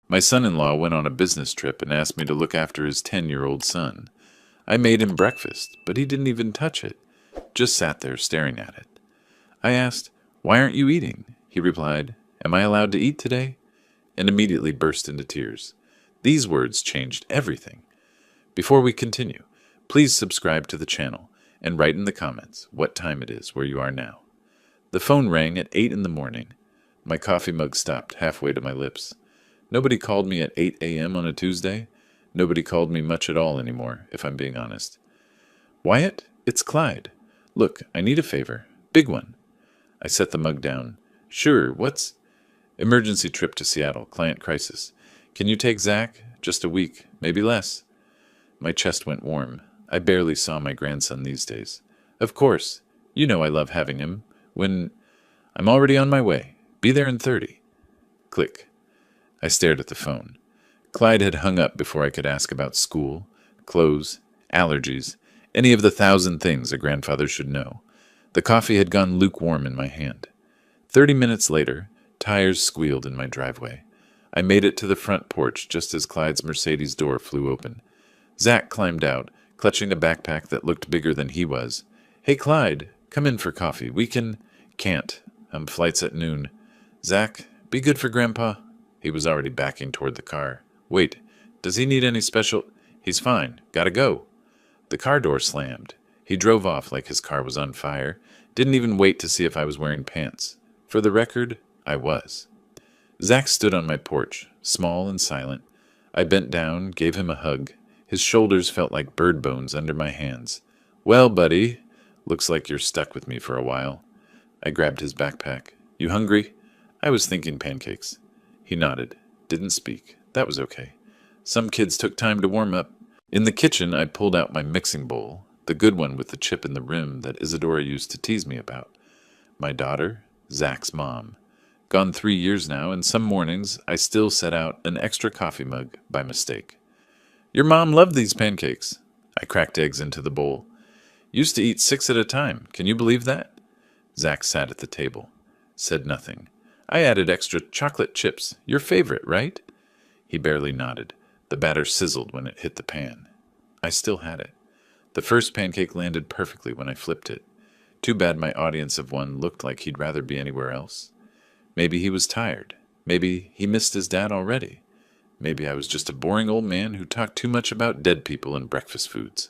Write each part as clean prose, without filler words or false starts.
My son-in-law went on a business trip and asked me to look after his 10-year-old son. I made him breakfast, but he didn't even touch it, just sat there staring at it. I asked, "Why aren't you eating?" He replied, "Am I allowed to eat today?" And immediately burst into tears. These words changed everything. Before we continue, please subscribe to the channel and write in the comments what time it is where you are now. The phone rang at 8 in the morning. My coffee mug stopped halfway to my lips. Nobody called me at 8 a.m. on a Tuesday. Nobody called me much at all anymore, if I'm being honest. "Wyatt, it's Clyde. Look, I need a favor. Big one." I set the mug down. "Sure, what's—" "Emergency trip to Seattle, client crisis. Can you take Zach? Just a week, maybe less." My chest went warm. I barely saw my grandson these days. "Of course. You know I love having him. I'm already on my way. Be there in 30. Click. I stared at the phone. Clyde had hung up before I could ask about school, clothes, allergies, any of the 1,000 things a grandfather should know. The coffee had gone lukewarm in my hand. 30 minutes later, tires squealed in my driveway. I made it to the front porch just as Clyde's Mercedes door flew open. Zach climbed out, clutching a backpack that looked bigger than he was. "Hey, Clyde, come in for coffee. We can—" "Can't. Flight's at noon. Zach, be good for Grandpa." He was already backing toward the car. "Wait, does he need any special—" "He's fine. Gotta go." The car door slammed. He drove off like his car was on fire. Didn't even wait to see if I was wearing pants. For the record, I was. Zach stood on my porch, small and silent. I bent down, gave him a hug. His shoulders felt like bird bones under my hands. "Well, buddy, looks like you're stuck with me for a while." I grabbed his backpack. "You hungry?" "I was thinking pancakes." He nodded. Didn't speak. That was okay. Some kids took time to warm up. In the kitchen, I pulled out my mixing bowl, the good one with the chip in the rim that Isadora used to tease me about. My daughter, Zach's mom. Gone 3 years now, and some mornings I still set out an extra coffee mug by mistake. "Your mom loved these pancakes." I cracked eggs into the bowl. "Used to eat 6 at a time. Can you believe that?" Zach sat at the table. Said nothing. "I added extra chocolate chips. Your favorite, right?" He barely nodded. The batter sizzled when it hit the pan. I still had it. The first pancake landed perfectly when I flipped it. Too bad my audience of one looked like he'd rather be anywhere else. Maybe he was tired. Maybe he missed his dad already. Maybe I was just a boring old man who talked too much about dead people and breakfast foods.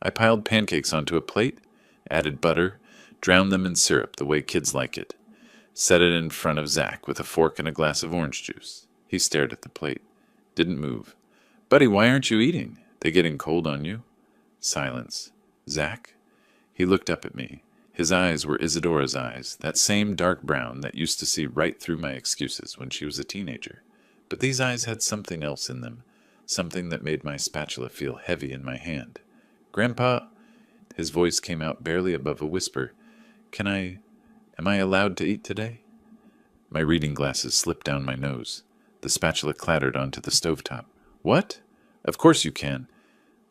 I piled pancakes onto a plate, added butter, drowned them in syrup the way kids like it. Set it in front of Zach with a fork and a glass of orange juice. He stared at the plate. Didn't move. "Buddy, why aren't you eating? They getting cold on you?" Silence. "Zach?" He looked up at me. His eyes were Isadora's eyes, that same dark brown that used to see right through my excuses when she was a teenager. But these eyes had something else in them, something that made my spatula feel heavy in my hand. "Grandpa," his voice came out barely above a whisper, am I allowed to eat today?" My reading glasses slipped down my nose. The spatula clattered onto the stovetop. "What? Of course you can."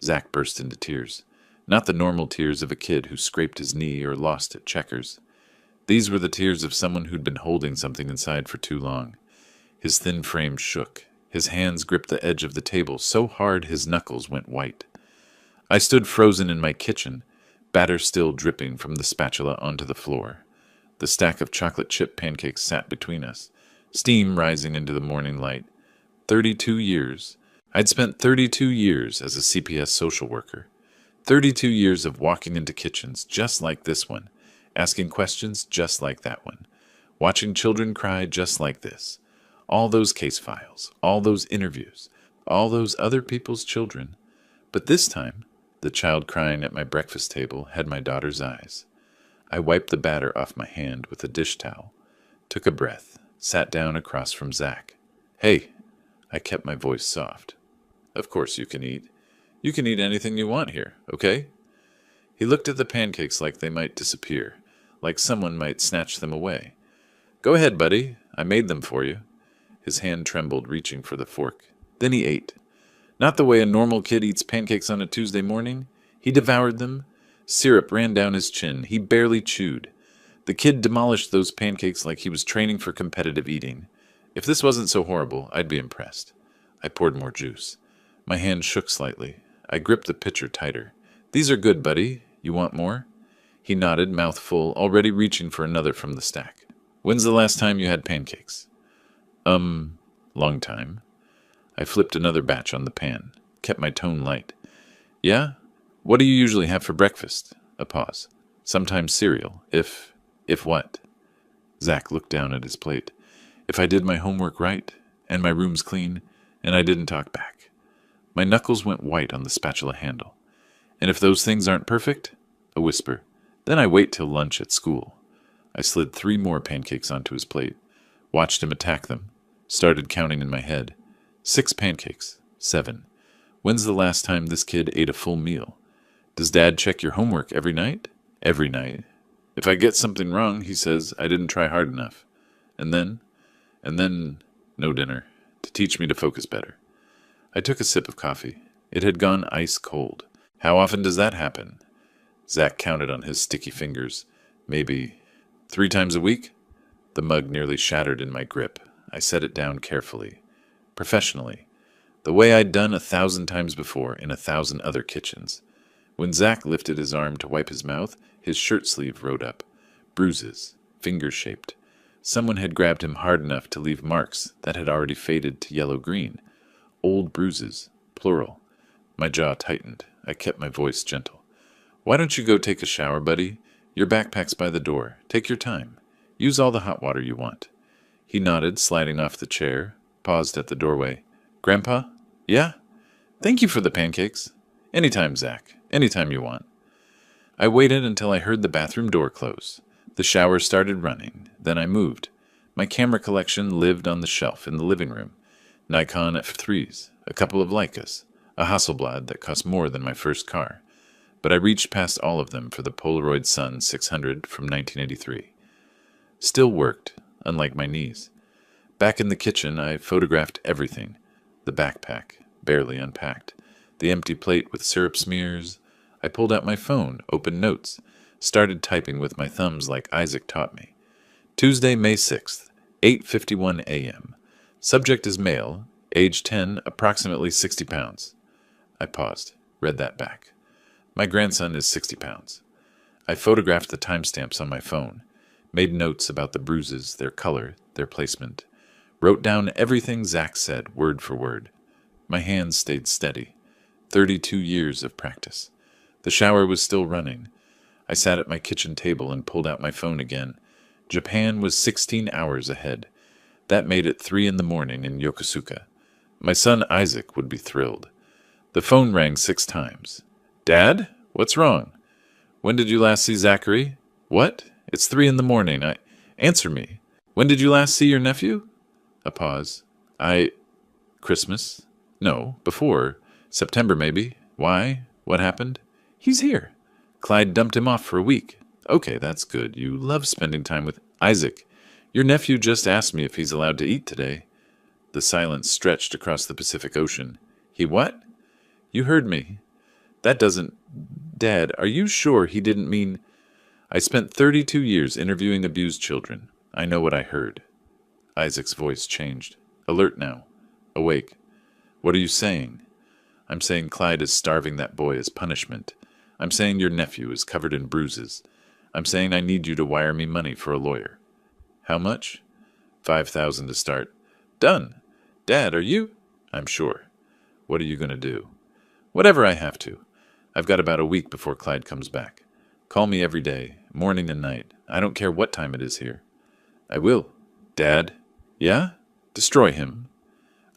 Zach burst into tears. Not the normal tears of a kid who scraped his knee or lost at checkers. These were the tears of someone who'd been holding something inside for too long. His thin frame shook. His hands gripped the edge of the table so hard his knuckles went white. I stood frozen in my kitchen, batter still dripping from the spatula onto the floor. The stack of chocolate chip pancakes sat between us, steam rising into the morning light. 32 years. I'd spent 32 years as a CPS social worker. 32 years of walking into kitchens just like this one, asking questions just like that one, watching children cry just like this. All those case files, all those interviews, all those other people's children. But this time, the child crying at my breakfast table had my daughter's eyes. I wiped the batter off my hand with a dish towel, took a breath, sat down across from Zach. "Hey," I kept my voice soft. "Of course you can eat. You can eat anything you want here, okay?" He looked at the pancakes like they might disappear, like someone might snatch them away. "Go ahead, buddy. I made them for you." His hand trembled, reaching for the fork. Then he ate. Not the way a normal kid eats pancakes on a Tuesday morning. He devoured them. Syrup ran down his chin. He barely chewed. The kid demolished those pancakes like he was training for competitive eating. If this wasn't so horrible, I'd be impressed. I poured more juice. My hand shook slightly. I gripped the pitcher tighter. These are good, buddy. You want more? He nodded, mouth full, already reaching for another from the stack. When's the last time you had pancakes? Long time. I flipped another batch on the pan, kept my tone light. Yeah? What do you usually have for breakfast? A pause. Sometimes cereal. If what? Zach looked down at his plate. If I did my homework right, and my room's clean, and I didn't talk back. My knuckles went white on the spatula handle. And if those things aren't perfect? A whisper. Then I wait till lunch at school. I slid 3 more pancakes onto his plate, watched him attack them, started counting in my head. 6 pancakes. 7. When's the last time this kid ate a full meal? Does Dad check your homework every night? Every night. If I get something wrong, he says I didn't try hard enough. And then, no dinner, to teach me to focus better. I took a sip of coffee. It had gone ice cold. How often does that happen? Zach counted on his sticky fingers. Maybe 3 times a week? The mug nearly shattered in my grip. I set it down carefully. Professionally. The way I'd done 1,000 times before in 1,000 other kitchens. When Zach lifted his arm to wipe his mouth, his shirt sleeve rode up. Bruises. Finger-shaped. Someone had grabbed him hard enough to leave marks that had already faded to yellow-green. Old bruises. Plural. My jaw tightened. I kept my voice gentle. Why don't you go take a shower, buddy? Your backpack's by the door. Take your time. Use all the hot water you want. He nodded, sliding off the chair, paused at the doorway. Grandpa? Yeah? Thank you for the pancakes. Anytime, Zach. Anytime you want. I waited until I heard the bathroom door close. The shower started running. Then I moved. My camera collection lived on the shelf in the living room. Nikon F3s, a couple of Leicas, a Hasselblad that cost more than my first car. But I reached past all of them for the Polaroid Sun 600 from 1983. Still worked, unlike my knees. Back in the kitchen, I photographed everything. The backpack, barely unpacked. The empty plate with syrup smears. I pulled out my phone, opened notes, started typing with my thumbs like Isaac taught me. Tuesday, May 6th, 8:51 a.m. Subject is male, age 10, approximately 60 pounds. I paused, read that back. My grandson is 60 pounds. I photographed the timestamps on my phone, made notes about the bruises, their color, their placement, wrote down everything Zach said, word for word. My hands stayed steady. 32 years of practice. The shower was still running. I sat at my kitchen table and pulled out my phone again. Japan was 16 hours ahead. That made it 3 in the morning in Yokosuka. My son Isaac would be thrilled. The phone rang 6 times. Dad? What's wrong? When did you last see Zachary? What? It's 3 in the morning. Answer me. When did you last see your nephew? A pause. Christmas? No, before. September, maybe. Why? What happened? He's here. Clyde dumped him off for a week. Okay, that's good. You love spending time with Isaac. Your nephew just asked me if he's allowed to eat today. The silence stretched across the Pacific Ocean. He what? You heard me. That doesn't... Dad, are you sure he didn't mean... I spent 32 years interviewing abused children. I know what I heard. Isaac's voice changed. Alert now. Awake. What are you saying? I'm saying Clyde is starving that boy as punishment. I'm saying your nephew is covered in bruises. I'm saying I need you to wire me money for a lawyer. How much? 5,000 to start. Done. Dad, are you? I'm sure. What are you going to do? Whatever I have to. I've got about a week before Clyde comes back. Call me every day, morning and night. I don't care what time it is here. I will. Dad? Yeah? Destroy him.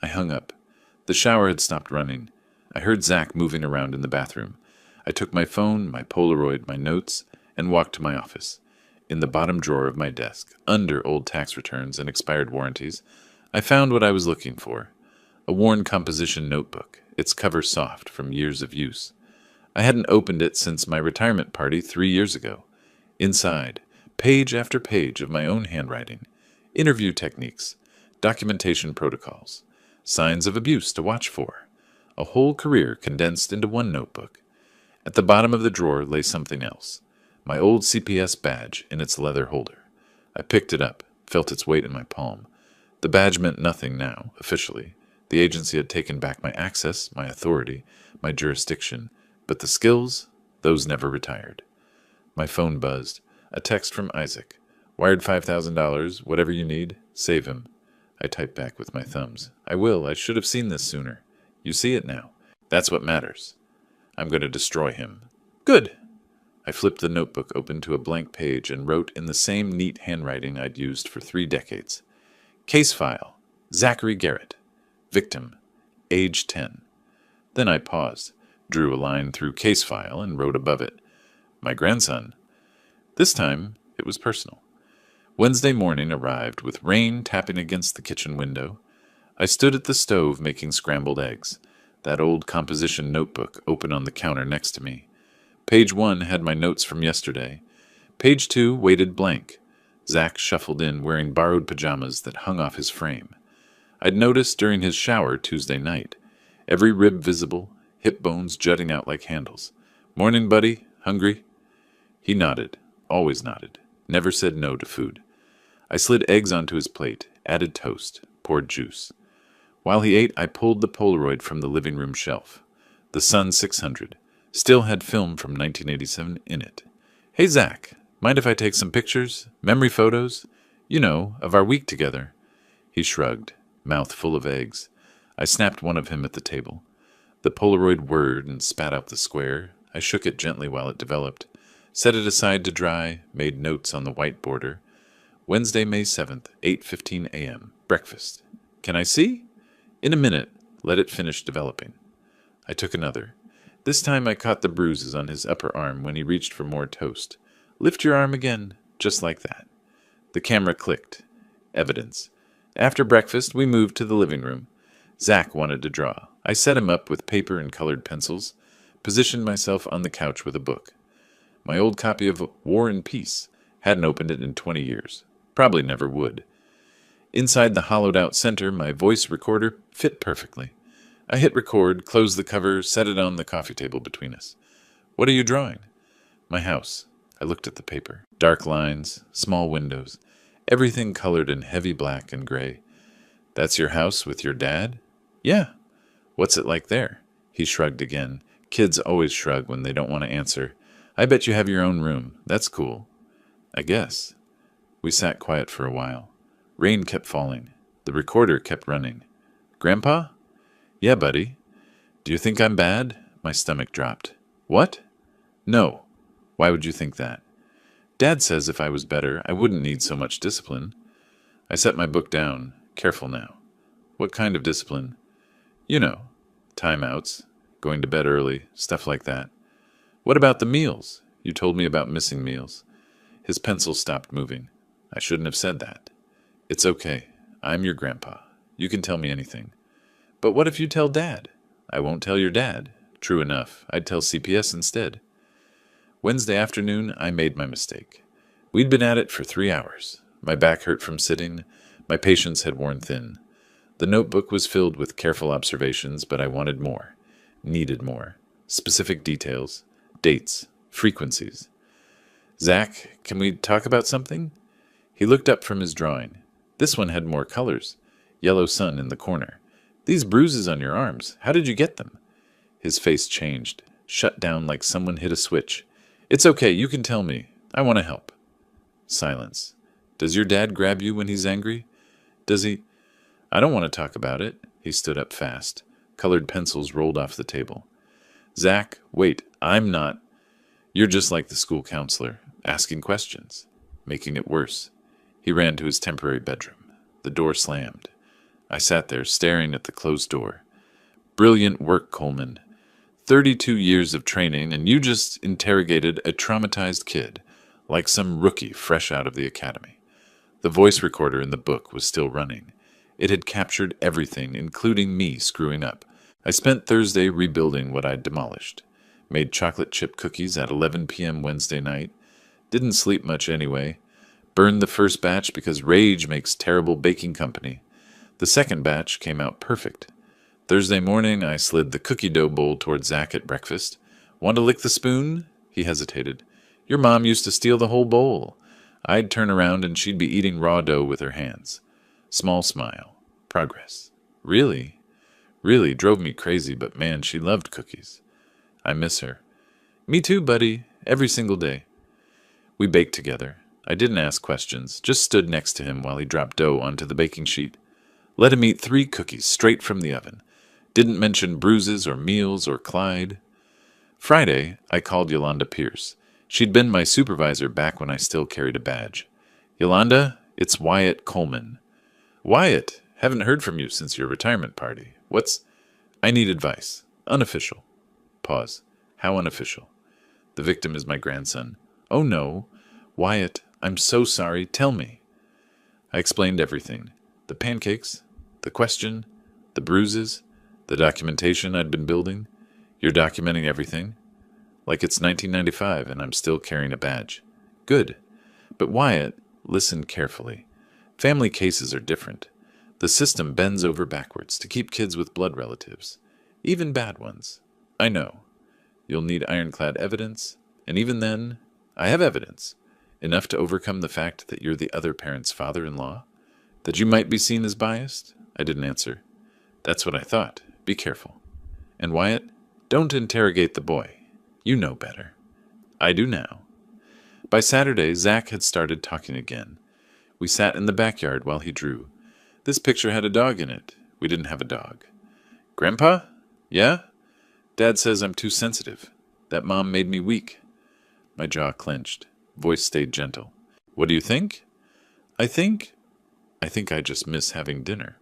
I hung up. The shower had stopped running. I heard Zach moving around in the bathroom. I took my phone, my Polaroid, my notes, and walked to my office. In the bottom drawer of my desk, under old tax returns and expired warranties, I found what I was looking for. A worn composition notebook, its cover soft from years of use. I hadn't opened it since my retirement party 3 years ago. Inside, page after page of my own handwriting, interview techniques, documentation protocols, signs of abuse to watch for, a whole career condensed into one notebook. At the bottom of the drawer lay something else, my old CPS badge in its leather holder. I picked it up, felt its weight in my palm. The badge meant nothing now, officially. The agency had taken back my access, my authority, my jurisdiction, but the skills, those never retired. My phone buzzed. A text from Isaac. Wired $5,000, whatever you need, save him. I typed back with my thumbs. I will. I should have seen this sooner. You see it now. That's what matters. I'm going to destroy him. Good. I flipped the notebook open to a blank page and wrote in the same neat handwriting I'd used for 3 decades. Case file. Zachary Garrett. Victim. Age 10. Then I paused, drew a line through case file, and wrote above it. My grandson. This time, it was personal. Wednesday morning arrived with rain tapping against the kitchen window. I stood at the stove making scrambled eggs, that old composition notebook open on the counter next to me. Page 1 had my notes from yesterday. Page 2 waited blank. Zach shuffled in wearing borrowed pajamas that hung off his frame. I'd noticed during his shower Tuesday night. Every rib visible, hip bones jutting out like handles. Morning, buddy. Hungry? He nodded. Always nodded. Never said no to food. I slid eggs onto his plate, added toast, poured juice. While he ate, I pulled the Polaroid from the living room shelf. The Sun 600. Still had film from 1987 in it. Hey, Zach, mind if I take some pictures? Memory photos? You know, of our week together. He shrugged, mouth full of eggs. I snapped one of him at the table. The Polaroid whirred and spat out the square. I shook it gently while it developed. Set it aside to dry, made notes on the white border. Wednesday, May 7th, 8:15 a.m. Breakfast. Can I see? In a minute. Let it finish developing. I took another. This time I caught the bruises on his upper arm when he reached for more toast. Lift your arm again, just like that. The camera clicked. Evidence. After breakfast, we moved to the living room. Zach wanted to draw. I set him up with paper and colored pencils, positioned myself on the couch with a book. My old copy of War and Peace. Hadn't opened it in 20 years. Probably never would. Inside the hollowed-out center, my voice recorder fit perfectly. I hit record, closed the cover, set it on the coffee table between us. What are you drawing? My house. I looked at the paper. Dark lines, small windows, everything colored in heavy black and gray. That's your house with your dad? Yeah. What's it like there? He shrugged again. Kids always shrug when they don't want to answer. I bet you have your own room. That's cool. I guess. We sat quiet for a while. Rain kept falling. The recorder kept running. Grandpa? Yeah, buddy. Do you think I'm bad? My stomach dropped. What? No. Why would you think that? Dad says if I was better, I wouldn't need so much discipline. I set my book down. Careful now. What kind of discipline? You know, timeouts, going to bed early, stuff like that. What about the meals? You told me about missing meals. His pencil stopped moving. I shouldn't have said that. It's okay. I'm your grandpa. You can tell me anything. But what if you tell Dad? I won't tell your dad. True enough. I'd tell CPS instead. Wednesday afternoon, I made my mistake. We'd been at it for 3 hours. My back hurt from sitting. My patience had worn thin. The notebook was filled with careful observations, but I wanted more. Needed more. Specific details. Dates. Frequencies. Zach, can we talk about something? He looked up from his drawing. This one had more colors. Yellow sun in the corner. These bruises on your arms, how did you get them? His face changed, shut down like someone hit a switch. It's okay, you can tell me. I want to help. Silence. Does your dad grab you when he's angry? Does he? I don't want to talk about it. He stood up fast. Colored pencils rolled off the table. Zach, wait, I'm not. You're just like the school counselor, asking questions, making it worse. He ran to his temporary bedroom. The door slammed. I sat there staring at the closed door. Brilliant work, Coleman. 32 years of training, and you just interrogated a traumatized kid, like some rookie fresh out of the academy. The voice recorder in the book was still running. It had captured everything, including me screwing up. I spent Thursday rebuilding what I'd demolished. Made chocolate chip cookies at 11 p.m. Wednesday night. Didn't sleep much anyway. Burned the first batch because rage makes terrible baking company. The second batch came out perfect. Thursday morning, I slid the cookie dough bowl toward Zach at breakfast. Want to lick the spoon? He hesitated. Your mom used to steal the whole bowl. I'd turn around and she'd be eating raw dough with her hands. Small smile. Progress. Really? Really drove me crazy, but man, she loved cookies. I miss her. Me too, buddy. Every single day. We baked together. I didn't ask questions, just stood next to him while he dropped dough onto the baking sheet. Let him eat 3 cookies straight from the oven. Didn't mention bruises or meals or Clyde. Friday, I called Yolanda Pierce. She'd been my supervisor back when I still carried a badge. Yolanda, it's Wyatt Coleman. Wyatt, haven't heard from you since your retirement party. I need advice. Unofficial. Pause. How unofficial? The victim is my grandson. Oh no. Wyatt, I'm so sorry. Tell me. I explained everything. The pancakes, the question, the bruises, the documentation I'd been building. You're documenting everything? Like it's 1995 and I'm still carrying a badge. Good. But Wyatt, listen carefully. Family cases are different. The system bends over backwards to keep kids with blood relatives. Even bad ones. I know. You'll need ironclad evidence, and even then, I have evidence. Enough to overcome the fact that you're the other parent's father-in-law? That you might be seen as biased? I didn't answer. That's what I thought. Be careful. And Wyatt, don't interrogate the boy. You know better. I do now. By Saturday, Zach had started talking again. We sat in the backyard while he drew. This picture had a dog in it. We didn't have a dog. Grandpa? Yeah? Dad says I'm too sensitive. That Mom made me weak. My jaw clenched. Voice stayed gentle. What do you think? I think I just miss having dinner.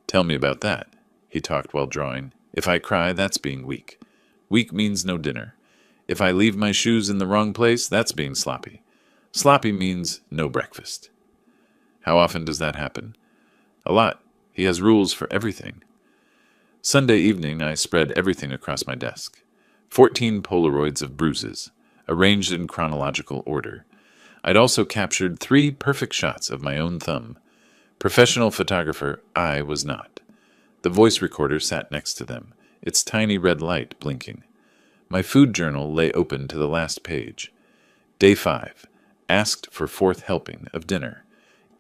Tell me about that. He talked while drawing. If I cry, that's being weak. Weak means no dinner. If I leave my shoes in the wrong place, that's being sloppy. Sloppy means no breakfast. How often does that happen? A lot. He has rules for everything. Sunday evening, I spread everything across my desk. 14 Polaroids of bruises, arranged in chronological order. I'd also captured 3 perfect shots of my own thumb. Professional photographer, I was not. The voice recorder sat next to them, its tiny red light blinking. My food journal lay open to the last page. Day 5. Asked for 4th helping of dinner.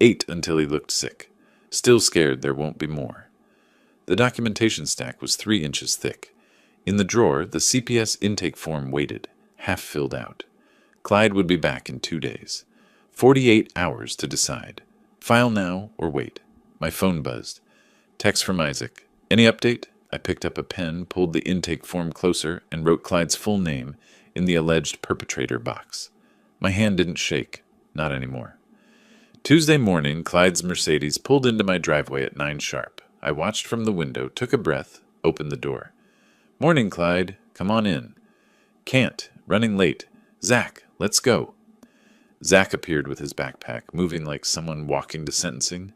Ate until he looked sick. Still scared there won't be more. The documentation stack was 3 inches thick. In the drawer, the CPS intake form waited, half filled out. Clyde would be back in 2 days. 48 hours to decide. File now or wait. My phone buzzed. Text from Isaac. Any update? I picked up a pen, pulled the intake form closer, and wrote Clyde's full name in the alleged perpetrator box. My hand didn't shake. Not anymore. Tuesday morning, Clyde's Mercedes pulled into my driveway at 9 sharp. I watched from the window, took a breath, opened the door. Morning, Clyde. Come on in. Can't. Running late. Zach, let's go. Zach appeared with his backpack, moving like someone walking to sentencing.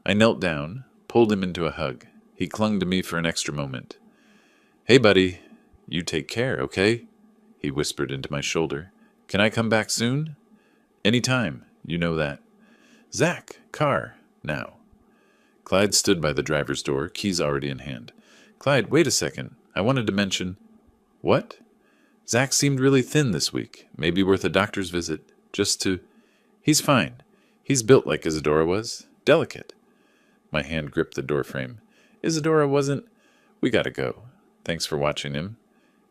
I knelt down, pulled him into a hug. He clung to me for an extra moment. Hey, buddy. You take care, okay? He whispered into my shoulder. Can I come back soon? Any time. You know that. Zach, car, now. Clyde stood by the driver's door, keys already in hand. Clyde, wait a second. I wanted to mention... What? Zach seemed really thin this week. Maybe worth a doctor's visit. Just to... He's fine. He's built like Isadora was. Delicate. My hand gripped the doorframe. Isadora wasn't... We gotta go. Thanks for watching him.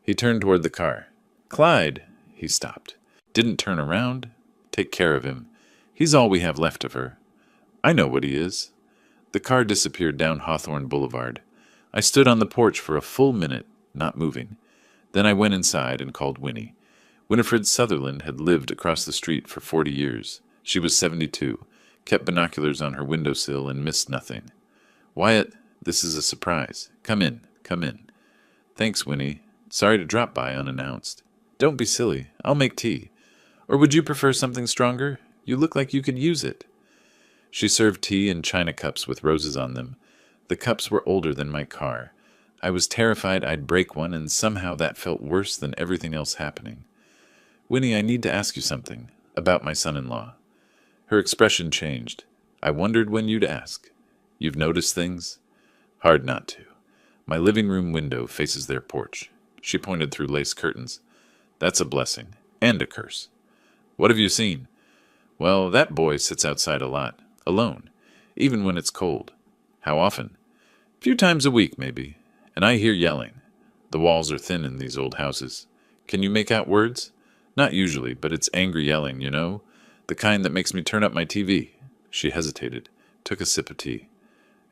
He turned toward the car. Clyde! He stopped. Didn't turn around. Take care of him. He's all we have left of her. I know what he is. The car disappeared down Hawthorne Boulevard. I stood on the porch for a full minute, not moving. Then I went inside and called Winnie. Winifred Sutherland had lived across the street for 40 years. She was 72, kept binoculars on her windowsill, and missed nothing. Wyatt, this is a surprise. Come in, come in. Thanks, Winnie. Sorry to drop by unannounced. Don't be silly. I'll make tea. Or would you prefer something stronger? You look like you could use it. She served tea in china cups with roses on them. The cups were older than my car. I was terrified I'd break one, and somehow that felt worse than everything else happening. Winnie, I need to ask you something about my son-in-law. Her expression changed. I wondered when you'd ask. You've noticed things? Hard not to. My living room window faces their porch. She pointed through lace curtains. That's a blessing. And a curse. What have you seen? Well, that boy sits outside a lot. Alone. even when it's cold. How often? A few times a week, maybe. And I hear yelling. The walls are thin in these old houses. Can you make out words? Not usually, but it's angry yelling, you know? The kind that makes me turn up my TV. She hesitated, took a sip of tea.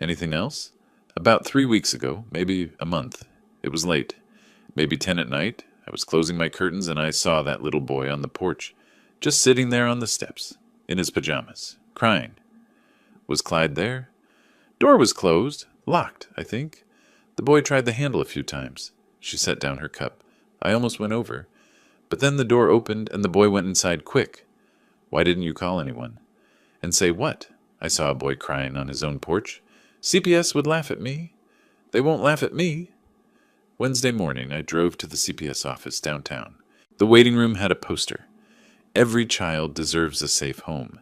Anything else? About 3 weeks ago, maybe a month. It was late. Maybe 10 at night. I was closing my curtains and I saw that little boy on the porch, just sitting there on the steps, in his pajamas, crying. Was Clyde there? Door was closed. Locked, I think. The boy tried the handle a few times. She set down her cup. I almost went over. But then the door opened and the boy went inside quick. Why didn't you call anyone? And say what? I saw a boy crying on his own porch. CPS would laugh at me. They won't laugh at me. Wednesday morning, I drove to the CPS office downtown. The waiting room had a poster. Every child deserves a safe home.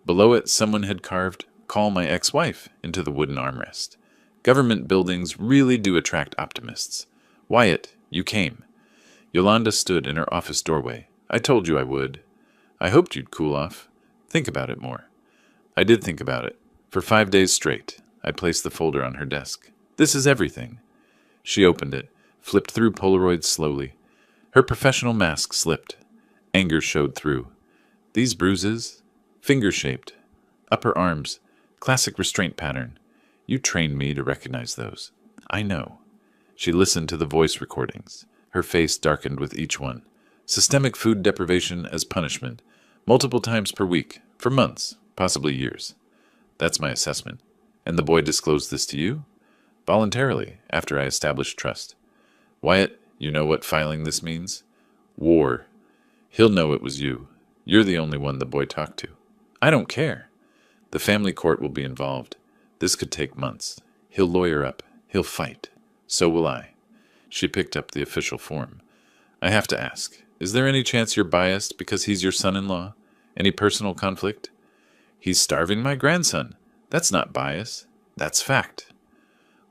Below it, someone had carved, "Call my ex-wife," into the wooden armrest. Government buildings really do attract optimists. Wyatt, you came. Yolanda stood in her office doorway. I told you I would. I hoped you'd cool off. Think about it more. I did think about it. For 5 days straight, I placed the folder on her desk. This is everything. She opened it, flipped through Polaroids slowly. Her professional mask slipped. Anger showed through. These bruises? Finger-shaped. Upper arms. Classic restraint pattern. You trained me to recognize those. I know. She listened to the voice recordings. Her face darkened with each one. Systemic food deprivation as punishment. Multiple times per week. For months. Possibly years. That's my assessment. And the boy disclosed this to you? Voluntarily, after I established trust. Wyatt, you know what filing this means? War. He'll know it was you. You're the only one the boy talked to. I don't care. The family court will be involved. This could take months. He'll lawyer up. He'll fight. So will I. She picked up the official form. I have to ask, is there any chance you're biased because he's your son-in-law? Any personal conflict? He's starving my grandson. That's not bias. That's fact.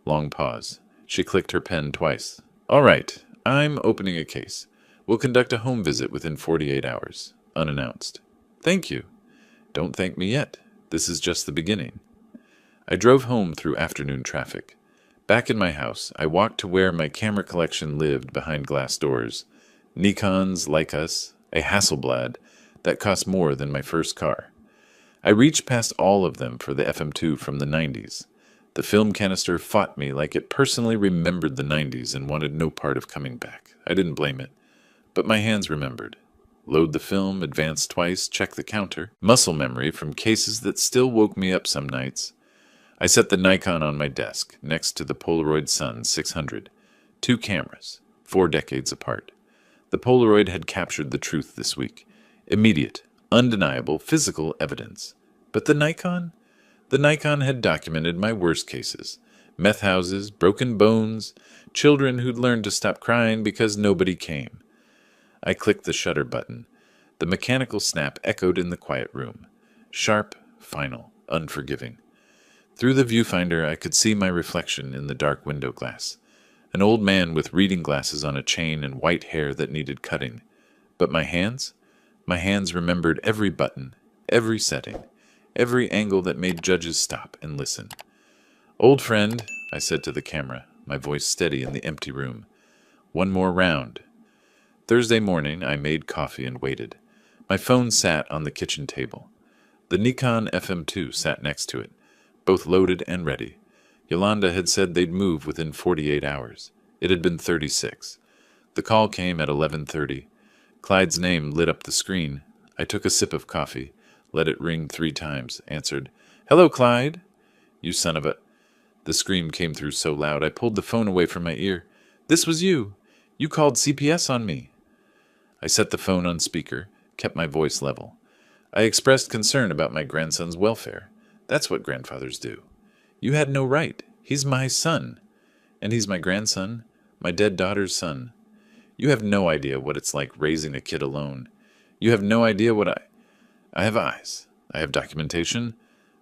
Long pause. She clicked her pen twice. All right, I'm opening a case. We'll conduct a home visit within 48 hours. Unannounced. Thank you. Don't thank me yet. This is just the beginning. I drove home through afternoon traffic. Back in my house, I walked to where my camera collection lived behind glass doors. Nikons, Leicas, a Hasselblad that cost more than my first car. I reached past all of them for the FM2 from the 90s. The film canister fought me like it personally remembered the 90s and wanted no part of coming back. I didn't blame it. But my hands remembered. Load the film, advance twice, check the counter. Muscle memory from cases that still woke me up some nights. I set the Nikon on my desk, next to the Polaroid Sun 600. 2 cameras, 4 decades apart. The Polaroid had captured the truth this week. Immediate, undeniable, physical evidence. But the Nikon? The Nikon had documented my worst cases. Meth houses, broken bones, children who'd learned to stop crying because nobody came. I clicked the shutter button. The mechanical snap echoed in the quiet room. Sharp, final, unforgiving. Through the viewfinder, I could see my reflection in the dark window glass. An old man with reading glasses on a chain and white hair that needed cutting. But my hands? My hands remembered every button, every setting, every angle that made judges stop and listen. Old friend, I said to the camera, my voice steady in the empty room. One more round. Thursday morning, I made coffee and waited. My phone sat on the kitchen table. The Nikon FM2 sat next to it, both loaded and ready. Yolanda had said they'd move within 48 hours. It had been 36. The call came at 11:30. Clyde's name lit up the screen. I took a sip of coffee, let it ring 3 times, answered, "Hello, Clyde." "You son of a—" The scream came through so loud I pulled the phone away from my ear. "This was you. You called CPS on me." I set the phone on speaker, kept my voice level. I expressed concern about my grandson's welfare. That's what grandfathers do. You had no right. He's my son. And he's my grandson, my dead daughter's son. You have no idea what it's like raising a kid alone. You have no idea what I have eyes. I have documentation.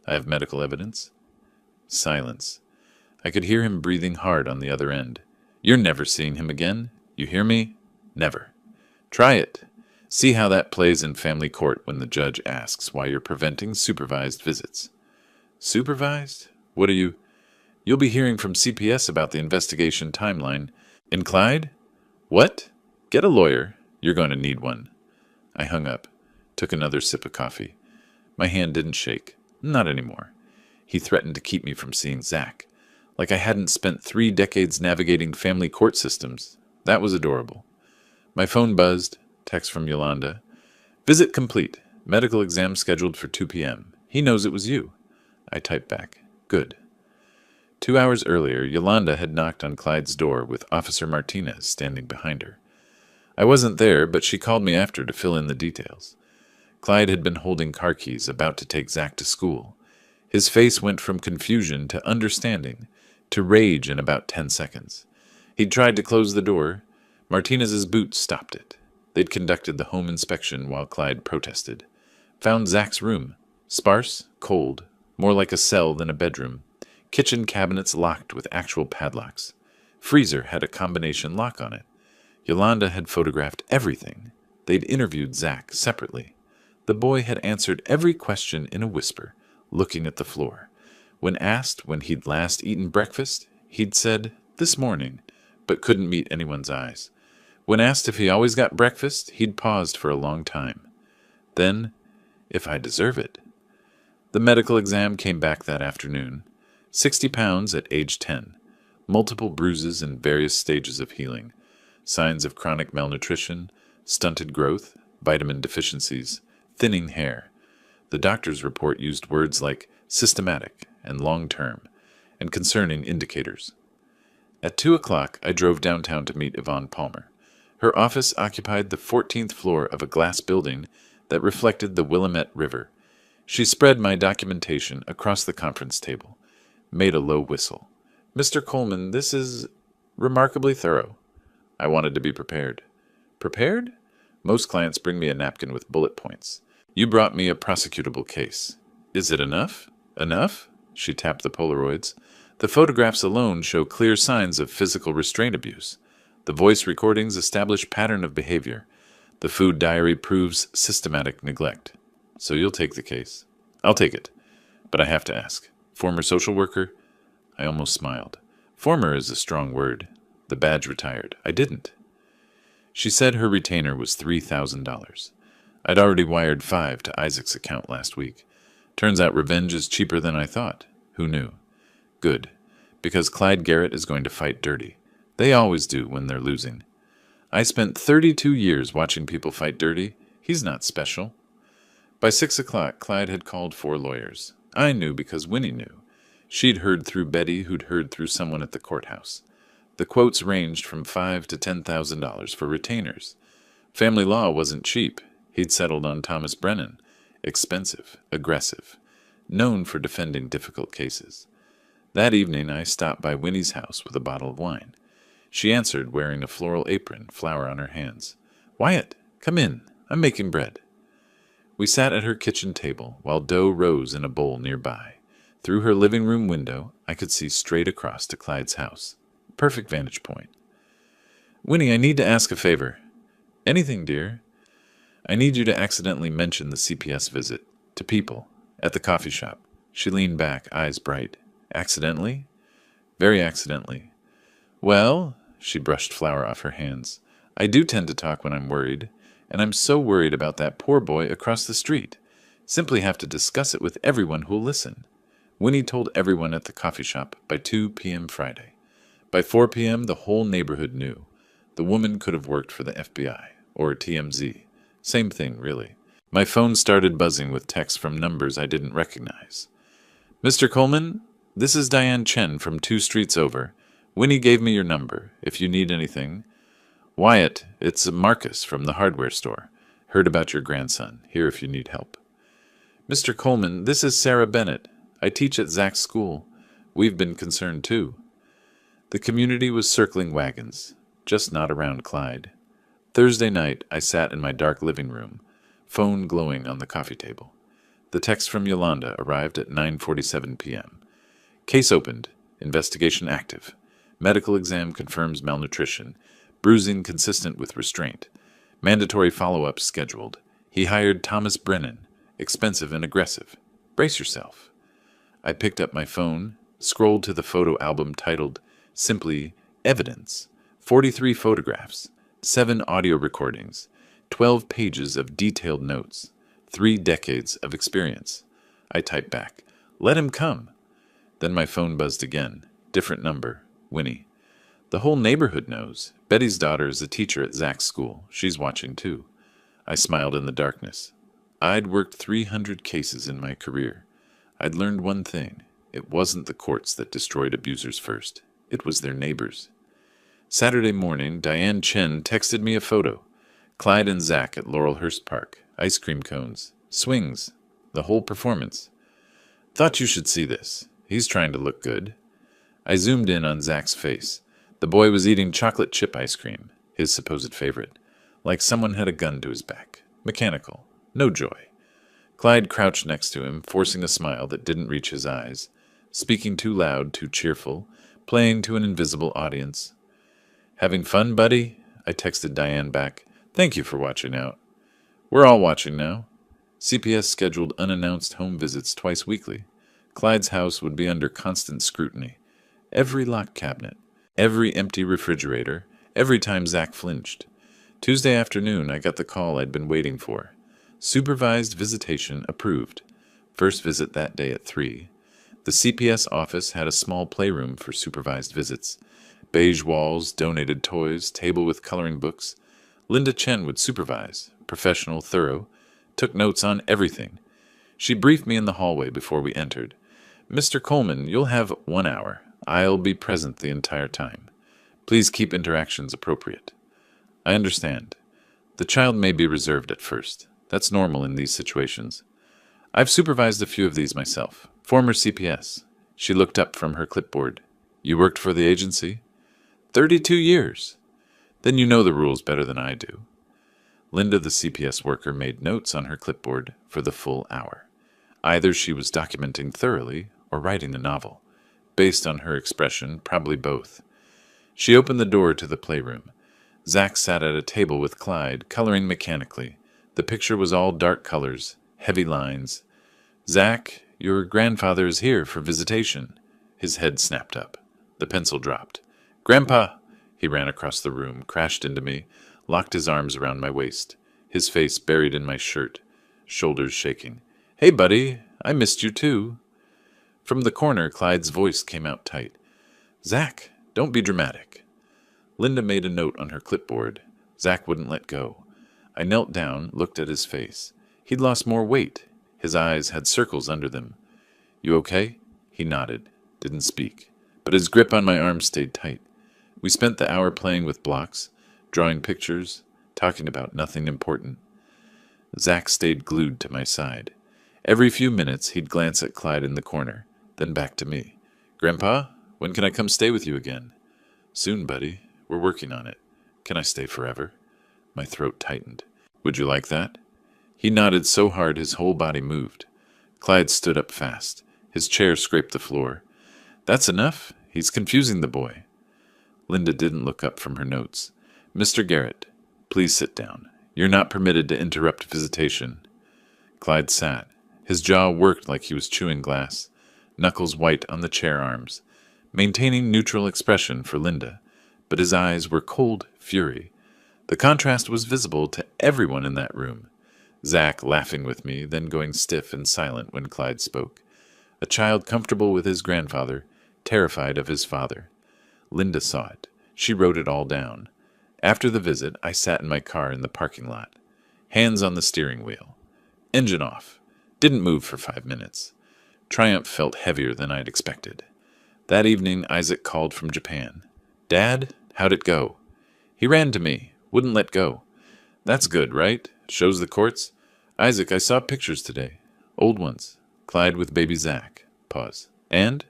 I have medical evidence. Silence. I could hear him breathing hard on the other end. You're never seeing him again. You hear me? Never. Try it. See how that plays in family court when the judge asks why you're preventing supervised visits. Supervised? What are you? You'll be hearing from CPS about the investigation timeline. In Clyde? What? Get a lawyer. You're going to need one. I hung up, took another sip of coffee. My hand didn't shake. Not anymore. He threatened to keep me from seeing Zach. Like I hadn't spent 3 decades navigating family court systems. That was adorable. My phone buzzed. Text from Yolanda. Visit complete. Medical exam scheduled for 2 p.m. He knows it was you. I typed back. Good. 2 hours earlier, Yolanda had knocked on Clyde's door with Officer Martinez standing behind her. I wasn't there, but she called me after to fill in the details. Clyde had been holding car keys, about to take Zach to school. His face went from confusion to understanding to rage in about 10 seconds. He'd tried to close the door. Martinez's boots stopped it. They'd conducted the home inspection while Clyde protested. Found Zach's room. Sparse, cold, more like a cell than a bedroom. Kitchen cabinets locked with actual padlocks. Freezer had a combination lock on it. Yolanda had photographed everything. They'd interviewed Zach separately. The boy had answered every question in a whisper, looking at the floor. When asked when he'd last eaten breakfast, he'd said, "This morning," but couldn't meet anyone's eyes. When asked if he always got breakfast, he'd paused for a long time. Then, "If I deserve it." The medical exam came back that afternoon. 60 pounds at age 10. Multiple bruises in various stages of healing. Signs of chronic malnutrition, stunted growth, vitamin deficiencies, thinning hair. The doctor's report used words like systematic and long-term, and concerning indicators. At 2 o'clock, I drove downtown to meet Yvonne Palmer. Her office occupied the 14th floor of a glass building that reflected the Willamette River. She spread my documentation across the conference table, made a low whistle. "Mr. Coleman, this is remarkably thorough." I wanted to be prepared. Prepared? Most clients bring me a napkin with bullet points. You brought me a prosecutable case. Is it enough? Enough? She tapped the Polaroids. The photographs alone show clear signs of physical restraint abuse. The voice recordings establish pattern of behavior. The food diary proves systematic neglect. So you'll take the case. I'll take it. But I have to ask. Former social worker? I almost smiled. Former is a strong word. The badge retired. I didn't. She said her retainer was $3,000. I'd already wired $5 to Isaac's account last week. Turns out revenge is cheaper than I thought. Who knew? Good. Because Clyde Garrett is going to fight dirty. They always do when they're losing. I spent 32 years watching people fight dirty. He's not special. By 6 o'clock, Clyde had called 4 lawyers. I knew because Winnie knew. She'd heard through Betty, who'd heard through someone at the courthouse. The quotes ranged from $5,000 to $10,000 for retainers. Family law wasn't cheap. He'd settled on Thomas Brennan. Expensive, aggressive, known for defending difficult cases. That evening, I stopped by Winnie's house with a bottle of wine. She answered, wearing a floral apron, flour on her hands. "Wyatt, come in. I'm making bread." We sat at her kitchen table while dough rose in a bowl nearby. Through her living room window, I could see straight across to Clyde's house. Perfect vantage point. "Winnie, I need to ask a favor." "Anything, dear." "I need you to accidentally mention the CPS visit. To people. At the coffee shop." She leaned back, eyes bright. "Accidentally?" "Very accidentally." "Well," she brushed flour off her hands, "I do tend to talk when I'm worried, and I'm so worried about that poor boy across the street. Simply have to discuss it with everyone who'll listen." Winnie told everyone at the coffee shop by 2 p.m. Friday. By 4 p.m., the whole neighborhood knew. The woman could have worked for the FBI or TMZ. Same thing, really. My phone started buzzing with texts from numbers I didn't recognize. "Mr. Coleman, this is Diane Chen from 2 streets over. Winnie gave me your number, if you need anything." "Wyatt, it's Marcus from the hardware store. Heard about your grandson. Here if you need help." "Mr. Coleman, this is Sarah Bennett. I teach at Zach's school. We've been concerned, too." The community was circling wagons, just not around Clyde. Thursday night, I sat in my dark living room, phone glowing on the coffee table. The text from Yolanda arrived at 9:47 p.m. Case opened. Investigation active. Medical exam confirms malnutrition. Bruising consistent with restraint. Mandatory follow-up scheduled. He hired Thomas Brennan. Expensive and aggressive. Brace yourself. I picked up my phone, scrolled to the photo album titled simply Evidence. 43 photographs, 7 audio recordings, 12 pages of detailed notes, 3 decades of experience. I typed back, "Let him come." Then my phone buzzed again. Different number. Winnie. "The whole neighborhood knows. Betty's daughter is a teacher at Zach's school. She's watching too." I smiled in the darkness. I'd worked 300 cases in my career. I'd learned one thing. It wasn't the courts that destroyed abusers first. It was their neighbors. Saturday morning, Diane Chen texted me a photo. Clyde and Zach at Laurelhurst Park. Ice cream cones. Swings. The whole performance. "Thought you should see this. He's trying to look good." I zoomed in on Zach's face. The boy was eating chocolate chip ice cream, his supposed favorite, like someone had a gun to his back. Mechanical. No joy. Clyde crouched next to him, forcing a smile that didn't reach his eyes, speaking too loud, too cheerful, playing to an invisible audience. "Having fun, buddy?" I texted Diane back. "Thank you for watching out." "We're all watching now." CPS scheduled unannounced home visits twice weekly. Clyde's house would be under constant scrutiny. Every locked cabinet, every empty refrigerator, every time Zach flinched. Tuesday afternoon, I got the call I'd been waiting for. Supervised visitation approved. First visit that day at 3. The CPS office had a small playroom for supervised visits. Beige walls, donated toys, table with coloring books. Linda Chen would supervise, professional, thorough, took notes on everything. She briefed me in the hallway before we entered. "Mr. Coleman, you'll have 1 hour. I'll be present the entire time. Please keep interactions appropriate." I understand. The child may be reserved at first. That's normal in these situations. I've supervised a few of these myself. Former CPS. She looked up from her clipboard. "You worked for the agency?" 32 years. Then you know the rules better than I do. Linda, the CPS worker, made notes on her clipboard for the full hour. Either she was documenting thoroughly or writing a novel. Based on her expression, probably both. She opened the door to the playroom. Zach sat at a table with Clyde, coloring mechanically. The picture was all dark colors, heavy lines. "Zach, your grandfather is here for visitation." His head snapped up. The pencil dropped. "Grandpa!" He ran across the room, crashed into me, locked his arms around my waist, his face buried in my shirt, shoulders shaking. "Hey, buddy, I missed you too." From the corner, Clyde's voice came out tight. "Zach, don't be dramatic." Linda made a note on her clipboard. Zach wouldn't let go. I knelt down, looked at his face. He'd lost more weight. His eyes had circles under them. "You okay?" He nodded, didn't speak, but his grip on my arm stayed tight. We spent the hour playing with blocks, drawing pictures, talking about nothing important. Zach stayed glued to my side. Every few minutes, he'd glance at Clyde in the corner, then back to me. "Grandpa, when can I come stay with you again?" "Soon, buddy. We're working on it." "Can I stay forever?" My throat tightened. "Would you like that?" He nodded so hard his whole body moved. Clyde stood up fast. His chair scraped the floor. "That's enough. He's confusing the boy." Linda didn't look up from her notes. "Mr. Garrett, please sit down. You're not permitted to interrupt visitation." Clyde sat. His jaw worked like he was chewing glass, knuckles white on the chair arms, maintaining neutral expression for Linda, but his eyes were cold fury. The contrast was visible to everyone in that room. Zach laughing with me, then going stiff and silent when Clyde spoke. A child comfortable with his grandfather, terrified of his father. Linda saw it. She wrote it all down. After the visit, I sat in my car in the parking lot. Hands on the steering wheel. Engine off. Didn't move for 5 minutes. Triumph felt heavier than I'd expected. That evening, Isaac called from Japan. "Dad, how'd it go?" He ran to me. Wouldn't let go. "That's good, right? Shows the courts." "Isaac, I saw pictures today. Old ones. Clyde with baby Zach." Pause. "And?"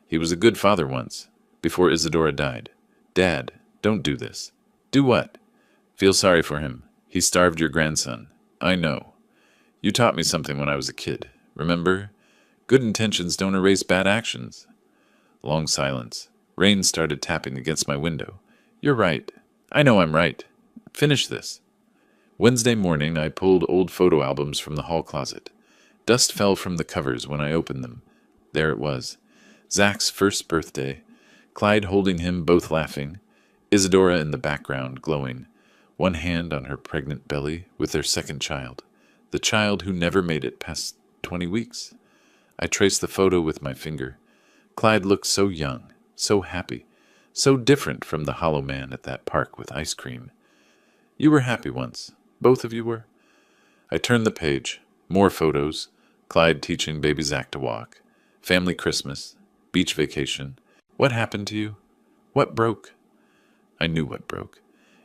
"He was a good father once, before Isadora died." "Dad, don't do this." "Do what?" "Feel sorry for him. He starved your grandson." "I know. You taught me something when I was a kid. Remember? Good intentions don't erase bad actions." Long silence. Rain started tapping against my window. "You're right. I know I'm right. Finish this." Wednesday morning, I pulled old photo albums from the hall closet. Dust fell from the covers when I opened them. There it was. Zach's first birthday. Clyde holding him, both laughing. Isadora in the background, glowing. One hand on her pregnant belly with their second child. The child who never made it past 20 weeks. I traced the photo with my finger. Clyde looked so young, so happy, so different from the hollow man at that park with ice cream. You were happy once. Both of you were. I turned the page. More photos. Clyde teaching baby Zach to walk. Family Christmas. Beach vacation. What happened to you? What broke? I knew what broke.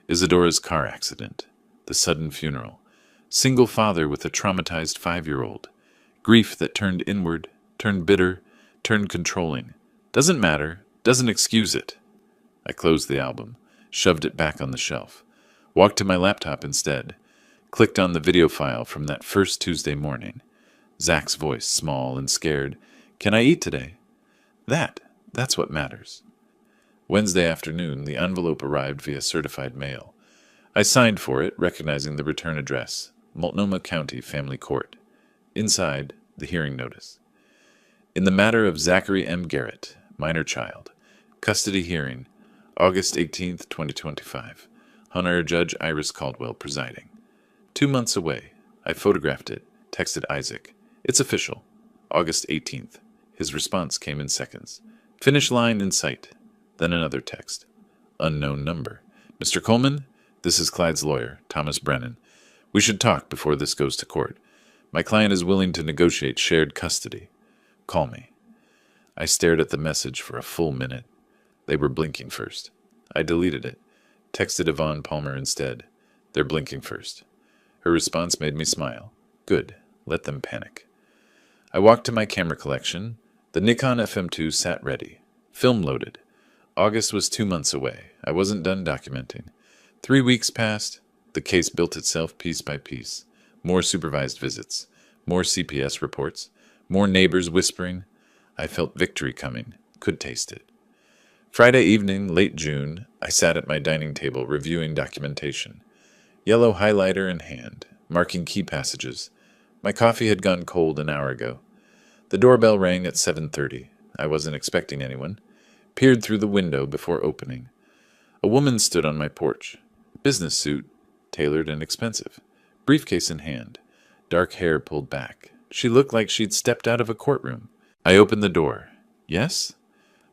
Isadora's car accident. The sudden funeral. Single father with a traumatized 5-year-old. Grief that turned inward, turned bitter, turned controlling. Doesn't matter. Doesn't excuse it. I closed the album. Shoved it back on the shelf. Walked to my laptop instead. Clicked on the video file from that first Tuesday morning. Zach's voice, small and scared. Can I eat today? That's what matters. Wednesday afternoon, the envelope arrived via certified mail. I signed for it, recognizing the return address, Multnomah County Family Court. Inside, the hearing notice. In the matter of Zachary M. Garrett, minor child, custody hearing, August 18, 2025. Honorary Judge Iris Caldwell presiding. 2 months away. I photographed it, texted Isaac. It's official. August 18th. His response came in seconds. Finish line in sight. Then another text. Unknown number. Mr. Coleman, this is Clyde's lawyer, Thomas Brennan. We should talk before this goes to court. My client is willing to negotiate shared custody. Call me. I stared at the message for a full minute. They were blinking first. I deleted it. Texted Yvonne Palmer instead. They're blinking first. Her response made me smile. Good. Let them panic. I walked to my camera collection. The Nikon FM2 sat ready. Film loaded. August was 2 months away. I wasn't done documenting. 3 weeks passed. The case built itself piece by piece. More supervised visits. More CPS reports. More neighbors whispering. I felt victory coming. Could taste it. Friday evening, late June, I sat at my dining table reviewing documentation. Yellow highlighter in hand, marking key passages. My coffee had gone cold an hour ago. The doorbell rang at 7:30. I wasn't expecting anyone. Peered through the window before opening. A woman stood on my porch. Business suit, tailored and expensive. Briefcase in hand. Dark hair pulled back. She looked like she'd stepped out of a courtroom. I opened the door. Yes?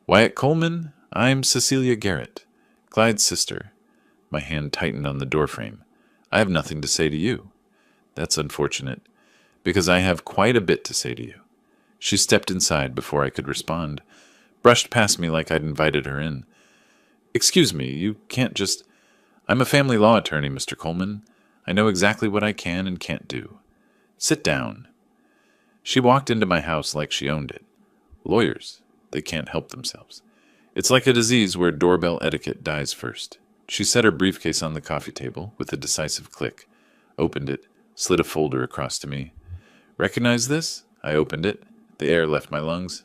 Wyatt Coleman? I'm Cecilia Garrett, Clyde's sister. My hand tightened on the doorframe. I have nothing to say to you. That's unfortunate, because I have quite a bit to say to you. She stepped inside before I could respond, brushed past me like I'd invited her in. Excuse me, you can't just... I'm a family law attorney, Mr. Coleman. I know exactly what I can and can't do. Sit down. She walked into my house like she owned it. Lawyers, they can't help themselves. It's like a disease where doorbell etiquette dies first. She set her briefcase on the coffee table with a decisive click, opened it, slid a folder across to me. Recognize this? I opened it. The air left my lungs.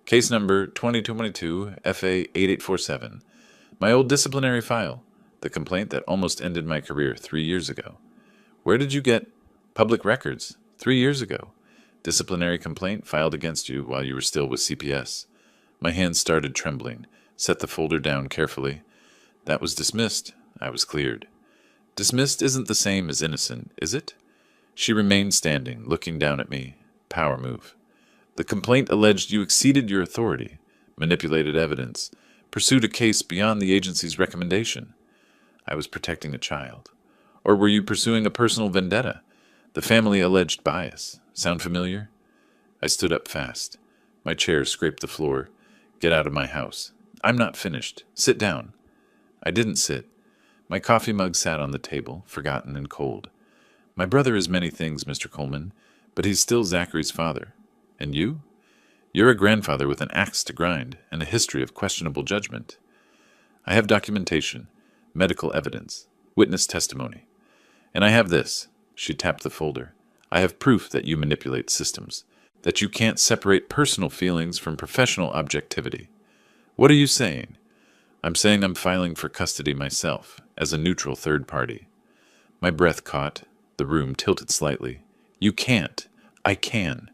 Case number 2022 FA 8847. My old disciplinary file. The complaint that almost ended my career 3 years ago. Where did you get public records? 3 years ago. Disciplinary complaint filed against you while you were still with CPS. My hands started trembling. Set the folder down carefully. That was dismissed. I was cleared. Dismissed isn't the same as innocent, is it? She remained standing, looking down at me. Power move. The complaint alleged you exceeded your authority, manipulated evidence, pursued a case beyond the agency's recommendation. I was protecting a child. Or were you pursuing a personal vendetta? The family alleged bias. Sound familiar? I stood up fast. My chair scraped the floor. Get out of my house. I'm not finished. Sit down. I didn't sit. My coffee mug sat on the table, forgotten and cold. My brother is many things, Mr. Coleman, but he's still Zachary's father. And you? You're a grandfather with an axe to grind and a history of questionable judgment. I have documentation, medical evidence, witness testimony. And I have this. She tapped the folder. I have proof that you manipulate systems, that you can't separate personal feelings from professional objectivity. What are you saying? I'm saying I'm filing for custody myself, as a neutral third party. My breath caught. The room tilted slightly. You can't. I can.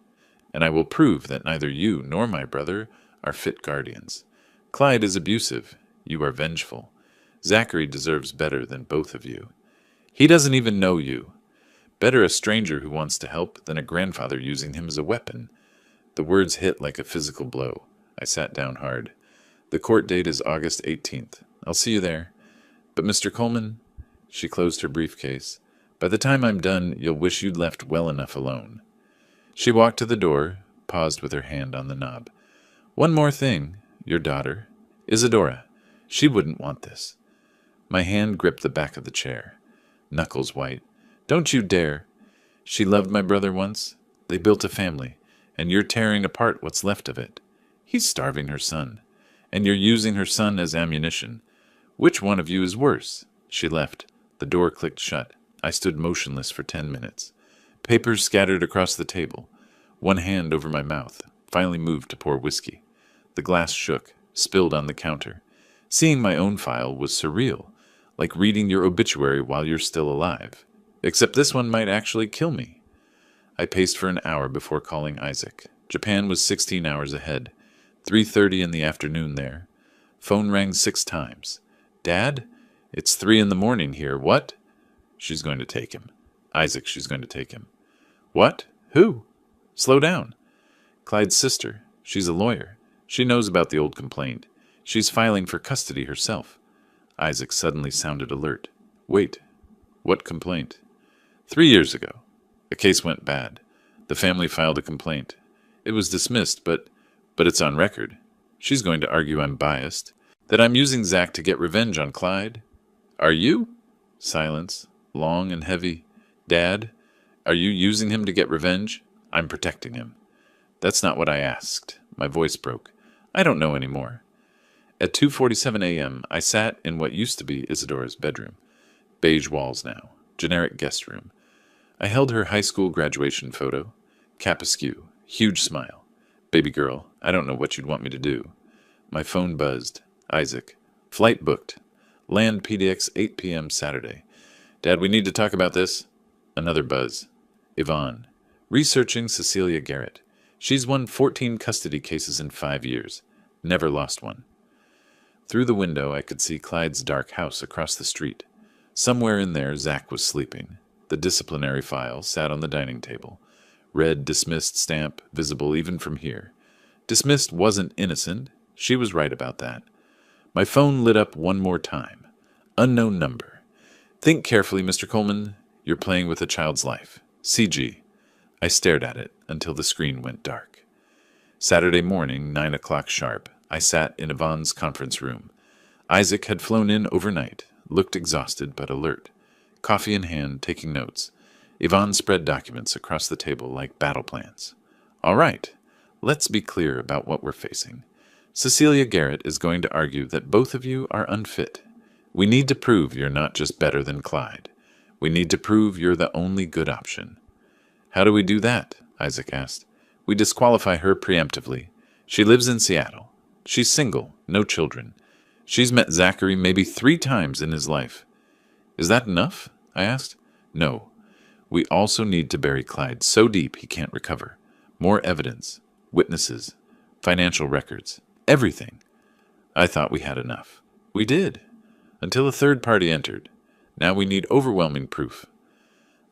and I will prove that neither you nor my brother are fit guardians. Clyde is abusive. You are vengeful. Zachary deserves better than both of you. He doesn't even know you. Better a stranger who wants to help than a grandfather using him as a weapon. The words hit like a physical blow. I sat down hard. The court date is August 18th. I'll see you there. But Mr. Coleman, she closed her briefcase, by the time I'm done, you'll wish you'd left well enough alone. She walked to the door, paused with her hand on the knob. One more thing. Your daughter, Isadora. She wouldn't want this. My hand gripped the back of the chair. Knuckles white. Don't you dare. She loved my brother once. They built a family, and you're tearing apart what's left of it. He's starving her son, and you're using her son as ammunition. Which one of you is worse? She left. The door clicked shut. I stood motionless for 10 minutes. Papers scattered across the table. One hand over my mouth, finally moved to pour whiskey. The glass shook, spilled on the counter. Seeing my own file was surreal, like reading your obituary while you're still alive. Except this one might actually kill me. I paced for an hour before calling Isaac. Japan was 16 hours ahead. 3:30 in the afternoon there. Phone rang 6 times. Dad? It's 3 in the morning here. What? She's going to take him. Isaac, she's going to take him. What? Who? Slow down. Clyde's sister. She's a lawyer. She knows about the old complaint. She's filing for custody herself. Isaac suddenly sounded alert. Wait. What complaint? 3 years ago. A case went bad. The family filed a complaint. It was dismissed, but it's on record. She's going to argue I'm biased, that I'm using Zach to get revenge on Clyde. Are you? Silence, long and heavy. Dad, are you using him to get revenge? I'm protecting him. That's not what I asked. My voice broke. I don't know anymore. At 2:47 a.m., I sat in what used to be Isadora's bedroom. Beige walls now. Generic guest room. I held her high school graduation photo. Cap askew. Huge smile. Baby girl, I don't know what you'd want me to do. My phone buzzed. Isaac. Flight booked. Land PDX 8 p.m. Saturday. Dad, we need to talk about this. Another buzz. Yvonne. Researching Cecilia Garrett. She's won 14 custody cases in 5 years. Never lost one. Through the window, I could see Clyde's dark house across the street. Somewhere in there, Zach was sleeping. The disciplinary file sat on the dining table. Red dismissed stamp, visible even from here. Dismissed wasn't innocent. She was right about that. My phone lit up one more time. Unknown number. Think carefully, Mr. Coleman. You're playing with a child's life. CG. I stared at it until the screen went dark. Saturday morning, 9 o'clock sharp, I sat in Yvonne's conference room. Isaac had flown in overnight, looked exhausted but alert. Coffee in hand, taking notes. Yvonne spread documents across the table like battle plans. All right, let's be clear about what we're facing. Cecilia Garrett is going to argue that both of you are unfit. We need to prove you're not just better than Clyde. We need to prove you're the only good option. How do we do that? Isaac asked. We disqualify her preemptively. She lives in Seattle. She's single, no children. She's met Zachary maybe 3 times in his life. Is that enough? I asked. No. We also need to bury Clyde so deep he can't recover. More evidence, witnesses, financial records, everything. I thought we had enough. We did, until a third party entered. Now we need overwhelming proof.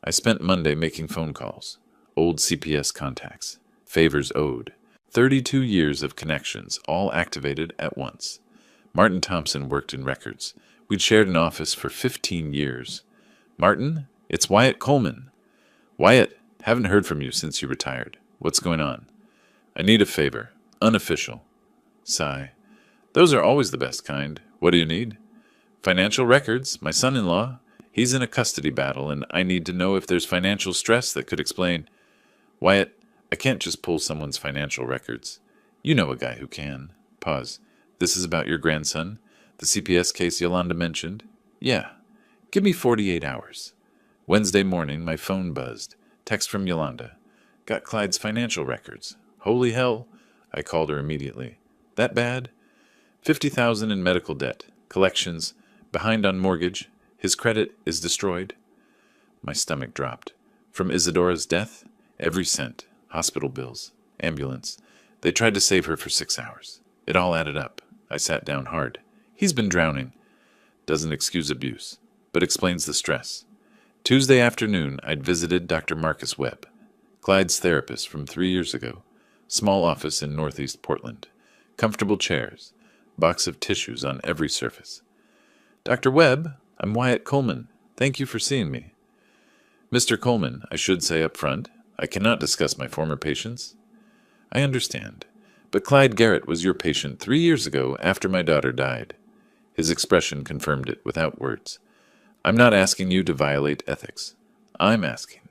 I spent Monday making phone calls, old CPS contacts, favors owed, 32 years of connections, all activated at once. Martin Thompson worked in records. We'd shared an office for 15 years. Martin, it's Wyatt Coleman. Wyatt, haven't heard from you since you retired. What's going on? I need a favor. Unofficial. Sigh. Those are always the best kind. What do you need? Financial records. My son-in-law. He's in a custody battle, and I need to know if there's financial stress that could explain. Wyatt, I can't just pull someone's financial records. You know a guy who can. Pause. This is about your grandson? The CPS case Yolanda mentioned? Yeah. Give me 48 hours. Wednesday morning, my phone buzzed. Text from Yolanda. Got Clyde's financial records. Holy hell. I called her immediately. That bad? $50,000 in medical debt. Collections. Behind on mortgage. His credit is destroyed. My stomach dropped. From Isadora's death? Every cent. Hospital bills. Ambulance. They tried to save her for 6 hours. It all added up. I sat down hard. He's been drowning. Doesn't excuse abuse, but explains the stress. Tuesday afternoon, I'd visited Dr. Marcus Webb, Clyde's therapist from 3 years ago. Small office in northeast Portland. Comfortable chairs. Box of tissues on every surface. Dr. Webb, I'm Wyatt Coleman. Thank you for seeing me. Mr. Coleman, I should say up front, I cannot discuss my former patients. I understand, but Clyde Garrett was your patient 3 years ago after my daughter died. His expression confirmed it without words. I'm not asking you to violate ethics. I'm asking,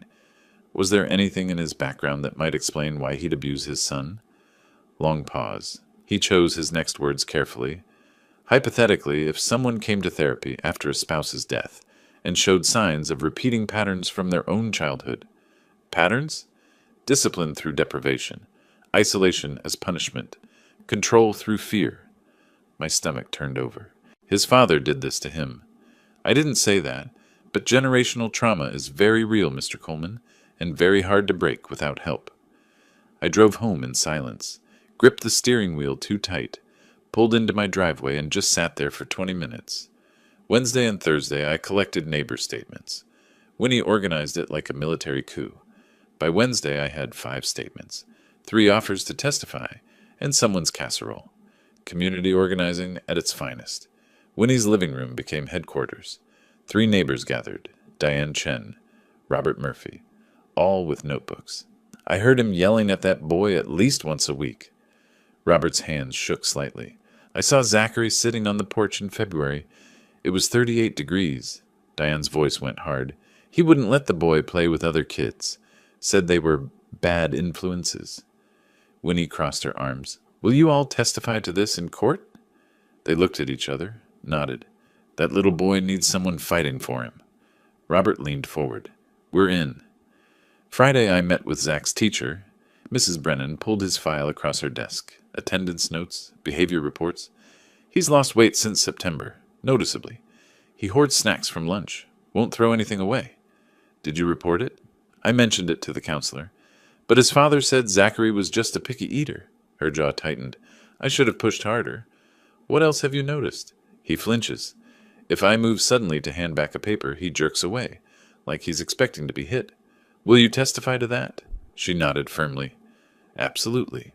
was there anything in his background that might explain why he'd abuse his son? Long pause. He chose his next words carefully. Hypothetically, if someone came to therapy after a spouse's death and showed signs of repeating patterns from their own childhood. Patterns? Discipline through deprivation. Isolation as punishment. Control through fear. My stomach turned over. His father did this to him. I didn't say that, but generational trauma is very real, Mr. Coleman, and very hard to break without help. I drove home in silence, gripped the steering wheel too tight, pulled into my driveway and just sat there for 20 minutes. Wednesday and Thursday I collected neighbor statements. Winnie organized it like a military coup. By Wednesday I had 5 statements, 3 offers to testify, and someone's casserole. Community organizing at its finest. Winnie's living room became headquarters. 3 neighbors gathered, Diane Chen, Robert Murphy, all with notebooks. I heard him yelling at that boy at least once a week. Robert's hands shook slightly. I saw Zachary sitting on the porch in February. It was 38 degrees. Diane's voice went hard. He wouldn't let the boy play with other kids. Said they were bad influences. Winnie crossed her arms. Will you all testify to this in court? They looked at each other, nodded. That little boy needs someone fighting for him. Robert leaned forward. We're in. Friday I met with Zach's teacher. Mrs. Brennan pulled his file across her desk. Attendance notes, behavior reports. He's lost weight since September, noticeably. He hoards snacks from lunch. Won't throw anything away. Did you report it? I mentioned it to the counselor. But his father said Zachary was just a picky eater. Her jaw tightened. I should have pushed harder. What else have you noticed? He flinches. If I move suddenly to hand back a paper, he jerks away, like he's expecting to be hit. Will you testify to that? She nodded firmly. Absolutely.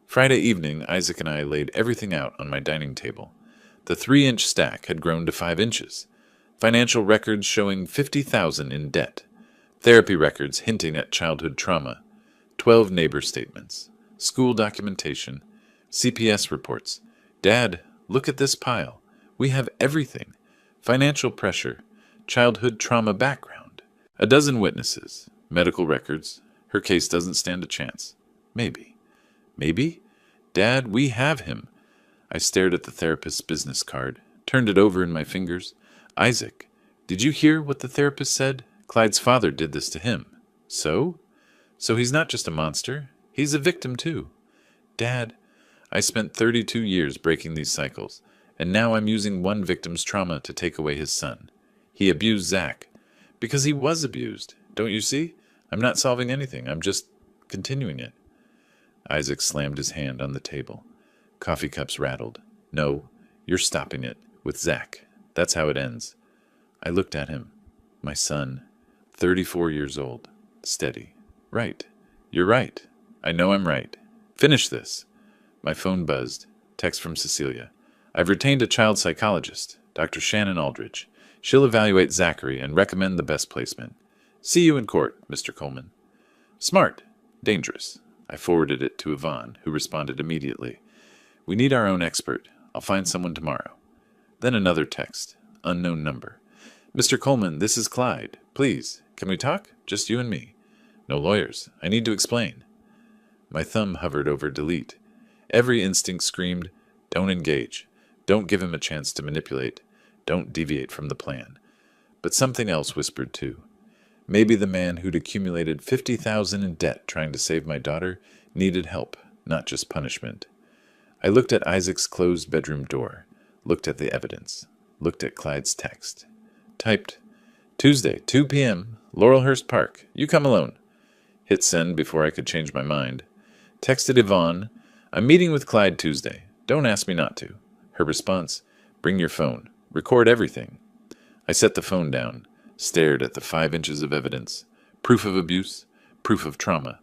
Friday evening, Isaac and I laid everything out on my dining table. The 3-inch stack had grown to 5 inches. Financial records showing $50,000 in debt. Therapy records hinting at childhood trauma. 12 neighbor statements. School documentation. CPS reports. Dad, look at this pile. We have everything. Financial pressure. Childhood trauma background. A dozen witnesses. Medical records. Her case doesn't stand a chance. Maybe. Maybe? Dad, we have him. I stared at the therapist's business card, turned it over in my fingers. Isaac, did you hear what the therapist said? Clyde's father did this to him. So? So he's not just a monster. He's a victim, too. Dad, I spent 32 years breaking these cycles, and now I'm using one victim's trauma to take away his son. He abused Zach. Because he was abused. Don't you see? I'm not solving anything. I'm just continuing it. Isaac slammed his hand on the table. Coffee cups rattled. No, you're stopping it. With Zach. That's how it ends. I looked at him. My son. 34 years old. Steady. Right. You're right. I know I'm right. Finish this. My phone buzzed. Text from Cecilia. I've retained a child psychologist, Dr. Shannon Aldridge. She'll evaluate Zachary and recommend the best placement. See you in court, Mr. Coleman. Smart. Dangerous. I forwarded it to Yvonne, who responded immediately. We need our own expert. I'll find someone tomorrow. Then another text. Unknown number. Mr. Coleman, this is Clyde. Please, can we talk? Just you and me. No lawyers. I need to explain. My thumb hovered over delete. Every instinct screamed, don't engage. Don't give him a chance to manipulate. Don't deviate from the plan. But something else whispered too. Maybe the man who'd accumulated $50,000 in debt trying to save my daughter needed help, not just punishment. I looked at Isaac's closed bedroom door, looked at the evidence, looked at Clyde's text. Typed, Tuesday, 2 p.m., Laurelhurst Park. You come alone. Hit send before I could change my mind. Texted Yvonne, I'm meeting with Clyde Tuesday. Don't ask me not to. Her response, bring your phone. Record everything. I set the phone down, stared at the 5 inches of evidence. Proof of abuse, proof of trauma,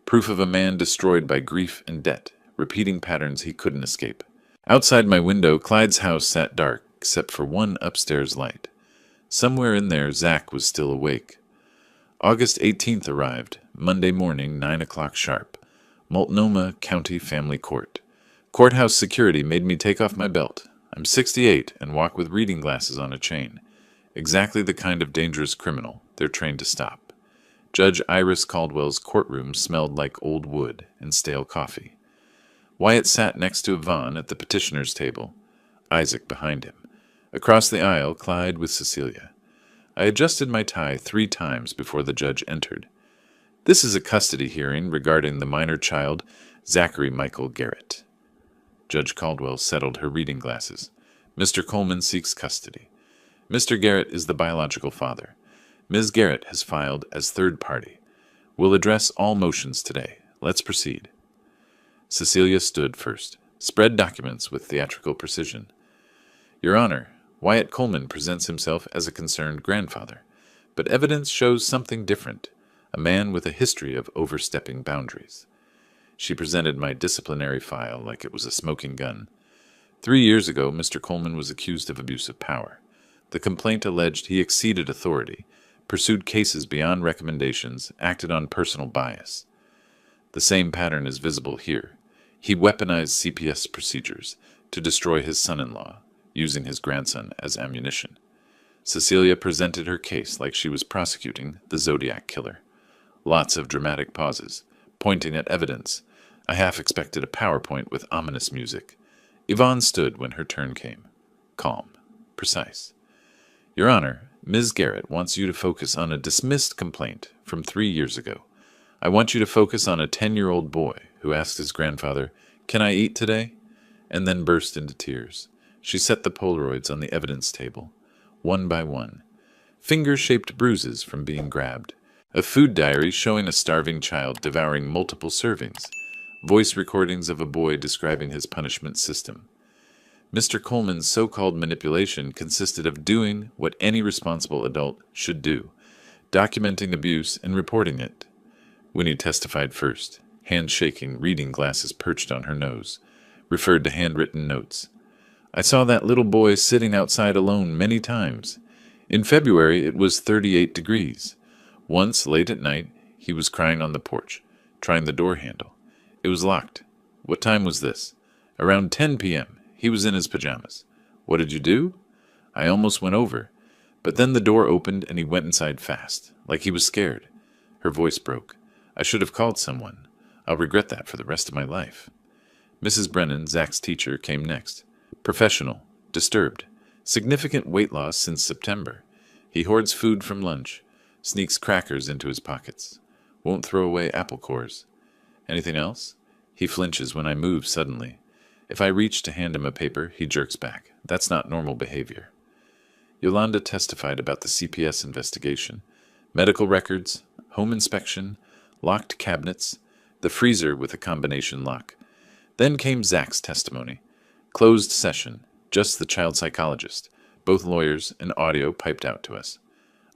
proof of a man destroyed by grief and debt, repeating patterns he couldn't escape. Outside my window, Clyde's house sat dark, except for one upstairs light. Somewhere in there, Zach was still awake. August 18th arrived, Monday morning, 9 o'clock sharp. Multnomah County Family Court. Courthouse security made me take off my belt. I'm 68 and walk with reading glasses on a chain. Exactly the kind of dangerous criminal they're trained to stop. Judge Iris Caldwell's courtroom smelled like old wood and stale coffee. Wyatt sat next to Yvonne at the petitioner's table, Isaac behind him. Across the aisle, Clyde with Cecilia. I adjusted my tie 3 times before the judge entered. This is a custody hearing regarding the minor child, Zachary Michael Garrett. Judge Caldwell settled her reading glasses. Mr. Coleman seeks custody. Mr. Garrett is the biological father. Ms. Garrett has filed as third party. We'll address all motions today. Let's proceed. Cecilia stood first, spread documents with theatrical precision. Your Honor, Wyatt Coleman presents himself as a concerned grandfather, but evidence shows something different, a man with a history of overstepping boundaries. She presented my disciplinary file like it was a smoking gun. 3 years ago, Mr. Coleman was accused of abuse of power. The complaint alleged he exceeded authority, pursued cases beyond recommendations, acted on personal bias. The same pattern is visible here. He weaponized CPS procedures to destroy his son-in-law, using his grandson as ammunition. Cecilia presented her case like she was prosecuting the Zodiac killer. Lots of dramatic pauses, pointing at evidence. I half expected a PowerPoint with ominous music. Yvonne stood when her turn came. Calm. Precise. Your Honor, Ms. Garrett wants you to focus on a dismissed complaint from 3 years ago. I want you to focus on a 10-year-old boy who asked his grandfather, "Can I eat today?" and then burst into tears. She set the Polaroids on the evidence table, one by one. Finger-shaped bruises from being grabbed. A food diary showing a starving child devouring multiple servings. Voice recordings of a boy describing his punishment system. Mr. Coleman's so-called manipulation consisted of doing what any responsible adult should do, documenting abuse and reporting it. Winnie testified first, hands shaking, reading glasses perched on her nose, referred to handwritten notes. I saw that little boy sitting outside alone many times. In February, it was 38 degrees. Once, late at night, he was crying on the porch, trying the door handle. It was locked. What time was this? Around 10 p.m. He was in his pajamas. What did you do? I almost went over, but then the door opened and he went inside fast, like he was scared. Her voice broke. I should have called someone. I'll regret that for the rest of my life. Mrs. Brennan, Zach's teacher, came next. Professional, disturbed, significant weight loss since September. He hoards food from lunch, sneaks crackers into his pockets, won't throw away apple cores. Anything else? He flinches when I move suddenly. If I reach to hand him a paper, he jerks back. That's not normal behavior. Yolanda testified about the CPS investigation. Medical records, home inspection, locked cabinets, the freezer with a combination lock. Then came Zach's testimony. Closed session, just the child psychologist, both lawyers and audio piped out to us.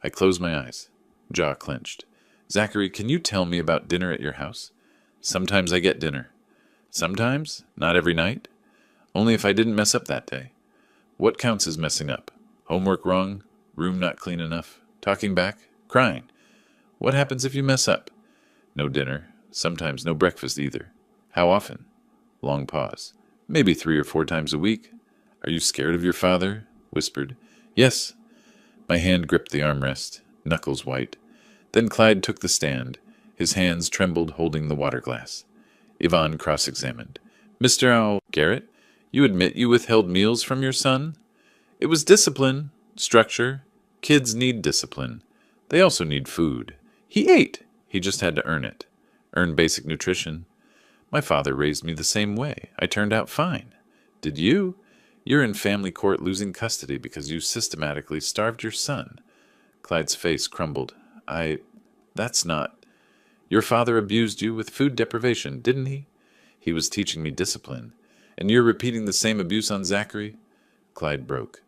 I closed my eyes, jaw clenched. Zachary, can you tell me about dinner at your house? Sometimes I get dinner. Sometimes? Not every night? Only if I didn't mess up that day. What counts as messing up? Homework wrong? Room not clean enough? Talking back? Crying? What happens if you mess up? No dinner. Sometimes no breakfast either. How often? Long pause. Maybe 3 or 4 times a week. Are you scared of your father? Whispered. Yes. My hand gripped the armrest, knuckles white. Then Clyde took the stand. His hands trembled holding the water glass. Yvonne cross-examined. Mr. Garrett, you admit you withheld meals from your son? It was discipline, structure. Kids need discipline. They also need food. He ate. He just had to earn it. Earn basic nutrition. My father raised me the same way. I turned out fine. Did you? You're in family court losing custody because you systematically starved your son. Clyde's face crumbled. That's not... Your father abused you with food deprivation, didn't he? He was teaching me discipline. And you're repeating the same abuse on Zachary? Clyde broke,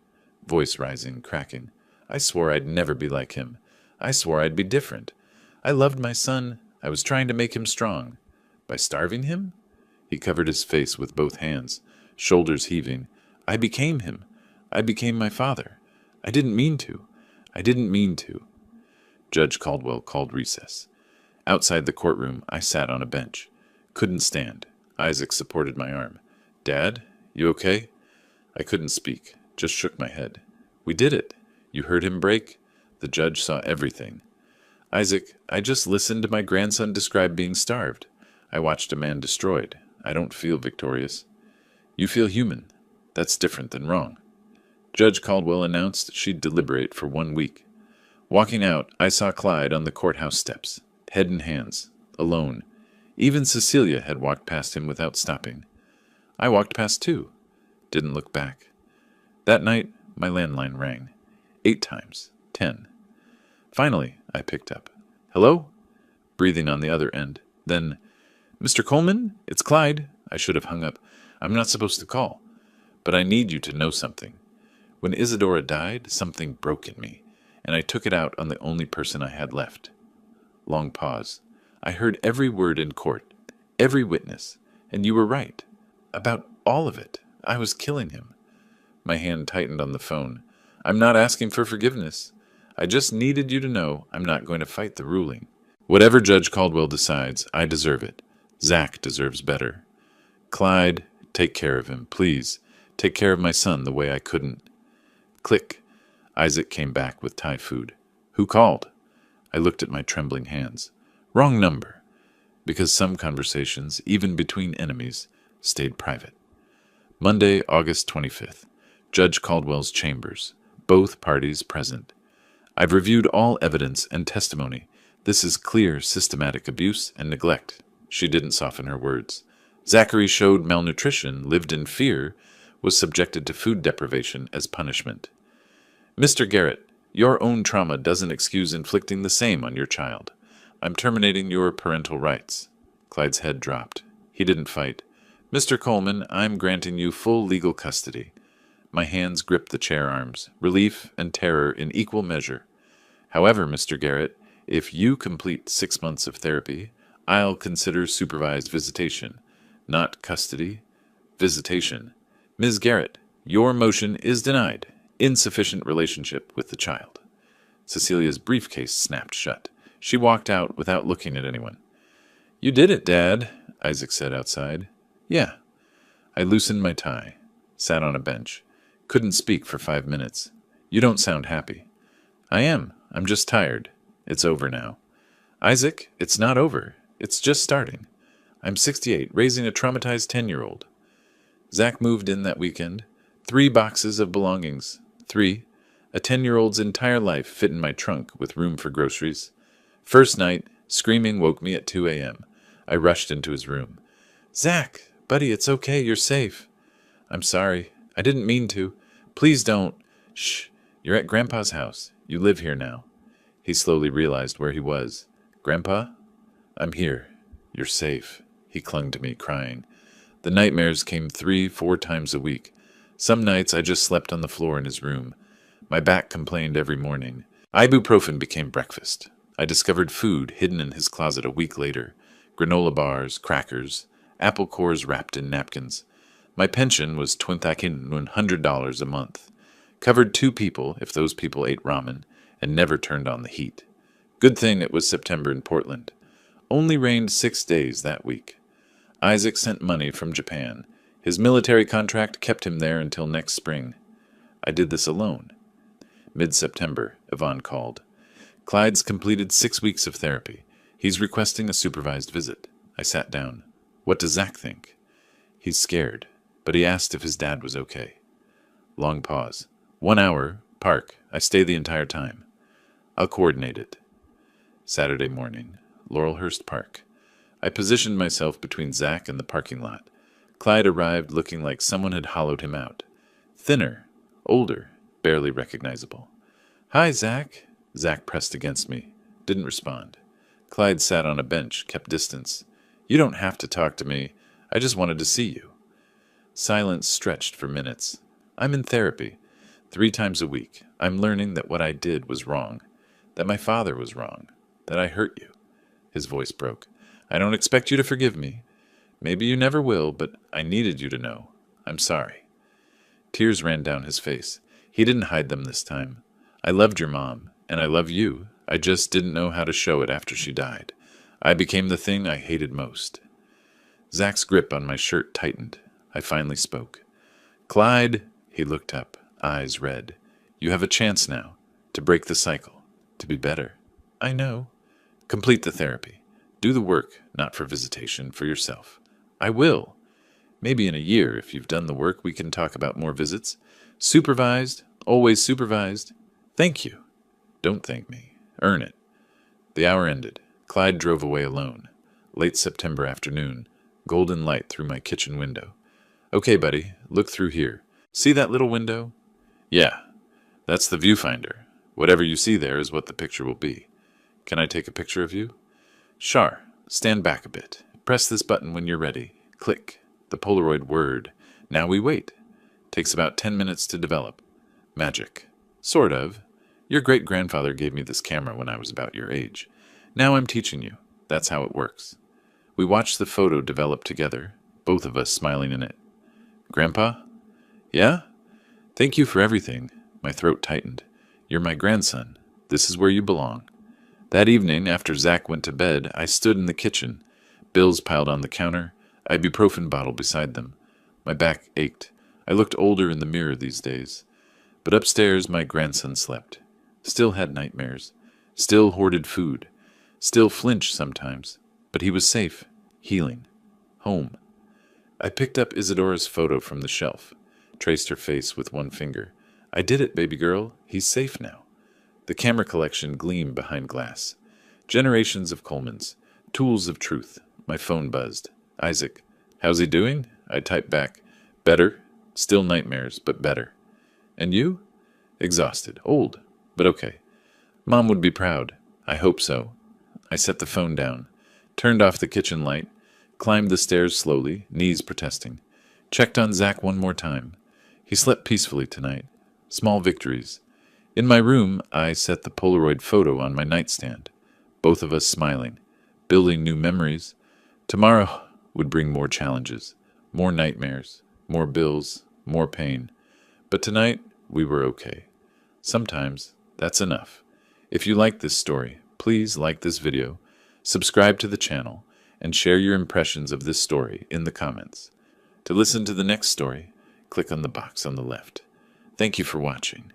voice rising, cracking. I swore I'd never be like him. I swore I'd be different. I loved my son. I was trying to make him strong. By starving him? He covered his face with both hands, shoulders heaving. I became him. I became my father. I didn't mean to. I didn't mean to. Judge Caldwell called recess. Outside the courtroom, I sat on a bench. Couldn't stand. Isaac supported my arm. Dad, you okay? I couldn't speak, just shook my head. We did it. You heard him break? The judge saw everything. Isaac, I just listened to my grandson describe being starved. I watched a man destroyed. I don't feel victorious. You feel human. That's different than wrong. Judge Caldwell announced she'd deliberate for 1 week. Walking out, I saw Clyde on the courthouse steps, head in hands, alone. Even Cecilia had walked past him without stopping. I walked past too. Didn't look back. That night, my landline rang. 8 times. 10. Finally, I picked up. Hello? Breathing on the other end. Then, Mr. Coleman, it's Clyde. I should have hung up. I'm not supposed to call. But I need you to know something. When Isadora died, something broke in me, and I took it out on the only person I had left. Long pause. I heard every word in court, every witness, and you were right. About all of it. I was killing him. My hand tightened on the phone. I'm not asking for forgiveness. I just needed you to know I'm not going to fight the ruling. Whatever Judge Caldwell decides, I deserve it. Zach deserves better. Clyde, take care of him, please. Take care of my son the way I couldn't. Click. Isaac came back with Thai food. Who called? I looked at my trembling hands. Wrong number. Because some conversations, even between enemies, stayed private. Monday, August 25th. Judge Caldwell's chambers. Both parties present. I've reviewed all evidence and testimony. This is clear systematic abuse and neglect. She didn't soften her words. Zachary showed malnutrition, lived in fear, was subjected to food deprivation as punishment. Mr. Garrett, your own trauma doesn't excuse inflicting the same on your child. I'm terminating your parental rights. Clyde's head dropped. He didn't fight. Mr. Coleman, I'm granting you full legal custody. My hands gripped the chair arms, relief and terror in equal measure. However, Mr. Garrett, if you complete 6 months of therapy, I'll consider supervised visitation. Not custody. Visitation. Ms. Garrett, your motion is denied. Insufficient relationship with the child. Cecilia's briefcase snapped shut. She walked out without looking at anyone. You did it, Dad, Isaac said outside. Yeah. I loosened my tie, sat on a bench. Couldn't speak for 5 minutes. You don't sound happy. I am. I'm just tired. It's over now. Isaac, it's not over. It's just starting. I'm 68, raising a traumatized 10-year-old. Zach moved in that weekend. 3 boxes of belongings. 3. A 10-year-old's entire life fit in my trunk with room for groceries. First night, screaming woke me at 2 a.m. I rushed into his room. Zach, buddy, it's okay. You're safe. I'm sorry. I didn't mean to. Please don't. Shh. You're at Grandpa's house. You live here now. He slowly realized where he was. Grandpa? I'm here. You're safe. He clung to me, crying. The nightmares came 3-4 times a week. Some nights I just slept on the floor in his room. My back complained every morning. Ibuprofen became breakfast. I discovered food hidden in his closet a week later. Granola bars, crackers, apple cores wrapped in napkins. My pension was $100 a month. Covered 2 people if those people ate ramen, and never turned on the heat. Good thing it was September in Portland. Only rained 6 days that week. Isaac sent money from Japan. His military contract kept him there until next spring. I did this alone. Mid-September, Yvonne called. Clyde's completed 6 weeks of therapy. He's requesting a supervised visit. I sat down. What does Zach think? He's scared, but he asked if his dad was okay. Long pause. 1 hour, park. I stay the entire time. I'll coordinate it. Saturday morning, Laurelhurst Park. I positioned myself between Zach and the parking lot. Clyde arrived looking like someone had hollowed him out. Thinner, older, barely recognizable. Hi, Zach. Zach pressed against me. Didn't respond. Clyde sat on a bench, kept distance. You don't have to talk to me. I just wanted to see you. Silence stretched for minutes. I'm in therapy. 3 times a week. I'm learning that what I did was wrong. That my father was wrong. That I hurt you. His voice broke. I don't expect you to forgive me. Maybe you never will, but I needed you to know. I'm sorry. Tears ran down his face. He didn't hide them this time. I loved your mom, and I love you. I just didn't know how to show it after she died. I became the thing I hated most. Zach's grip on my shirt tightened. I finally spoke. Clyde, he looked up, eyes red. You have a chance now, to break the cycle, to be better. I know. Complete the therapy. Do the work, not for visitation, for yourself. I will. Maybe in a year, if you've done the work, we can talk about more visits. Supervised, always supervised. Thank you. Don't thank me. Earn it. The hour ended. Clyde drove away alone. Late September afternoon. Golden light through my kitchen window. Okay, buddy, look through here. See that little window? Yeah, that's the viewfinder. Whatever you see there is what the picture will be. Can I take a picture of you? Sure. Stand back a bit. Press this button when you're ready. Click. The Polaroid word. Now we wait. Takes about 10 minutes to develop. Magic. Sort of. Your great-grandfather gave me this camera when I was about your age. Now I'm teaching you. That's how it works. We watched the photo develop together, both of us smiling in it. Grandpa? Yeah? Thank you for everything. My throat tightened. You're my grandson. This is where you belong. That evening, after Zach went to bed, I stood in the kitchen. Bills piled on the counter, ibuprofen bottle beside them. My back ached. I looked older in the mirror these days. But upstairs, my grandson slept. Still had nightmares. Still hoarded food. Still flinched sometimes. But he was safe. Healing. Home. I picked up Isadora's photo from the shelf. Traced her face with one finger. I did it, baby girl. He's safe now. The camera collection gleamed behind glass. Generations of Colemans. Tools of truth. My phone buzzed. Isaac. How's he doing? I typed back. Better. Still nightmares, but better. And you? Exhausted. Old. But okay. Mom would be proud. I hope so. I set the phone down. Turned off the kitchen light. Climbed the stairs slowly, knees protesting. Checked on Zach one more time. He slept peacefully tonight. Small victories. In my room, I set the Polaroid photo on my nightstand. Both of us smiling. Building new memories. Tomorrow would bring more challenges. More nightmares. More bills. More pain. But tonight, we were okay. Sometimes, that's enough. If you like this story, please like this video, subscribe to the channel, and share your impressions of this story in the comments. To listen to the next story, click on the box on the left. Thank you for watching.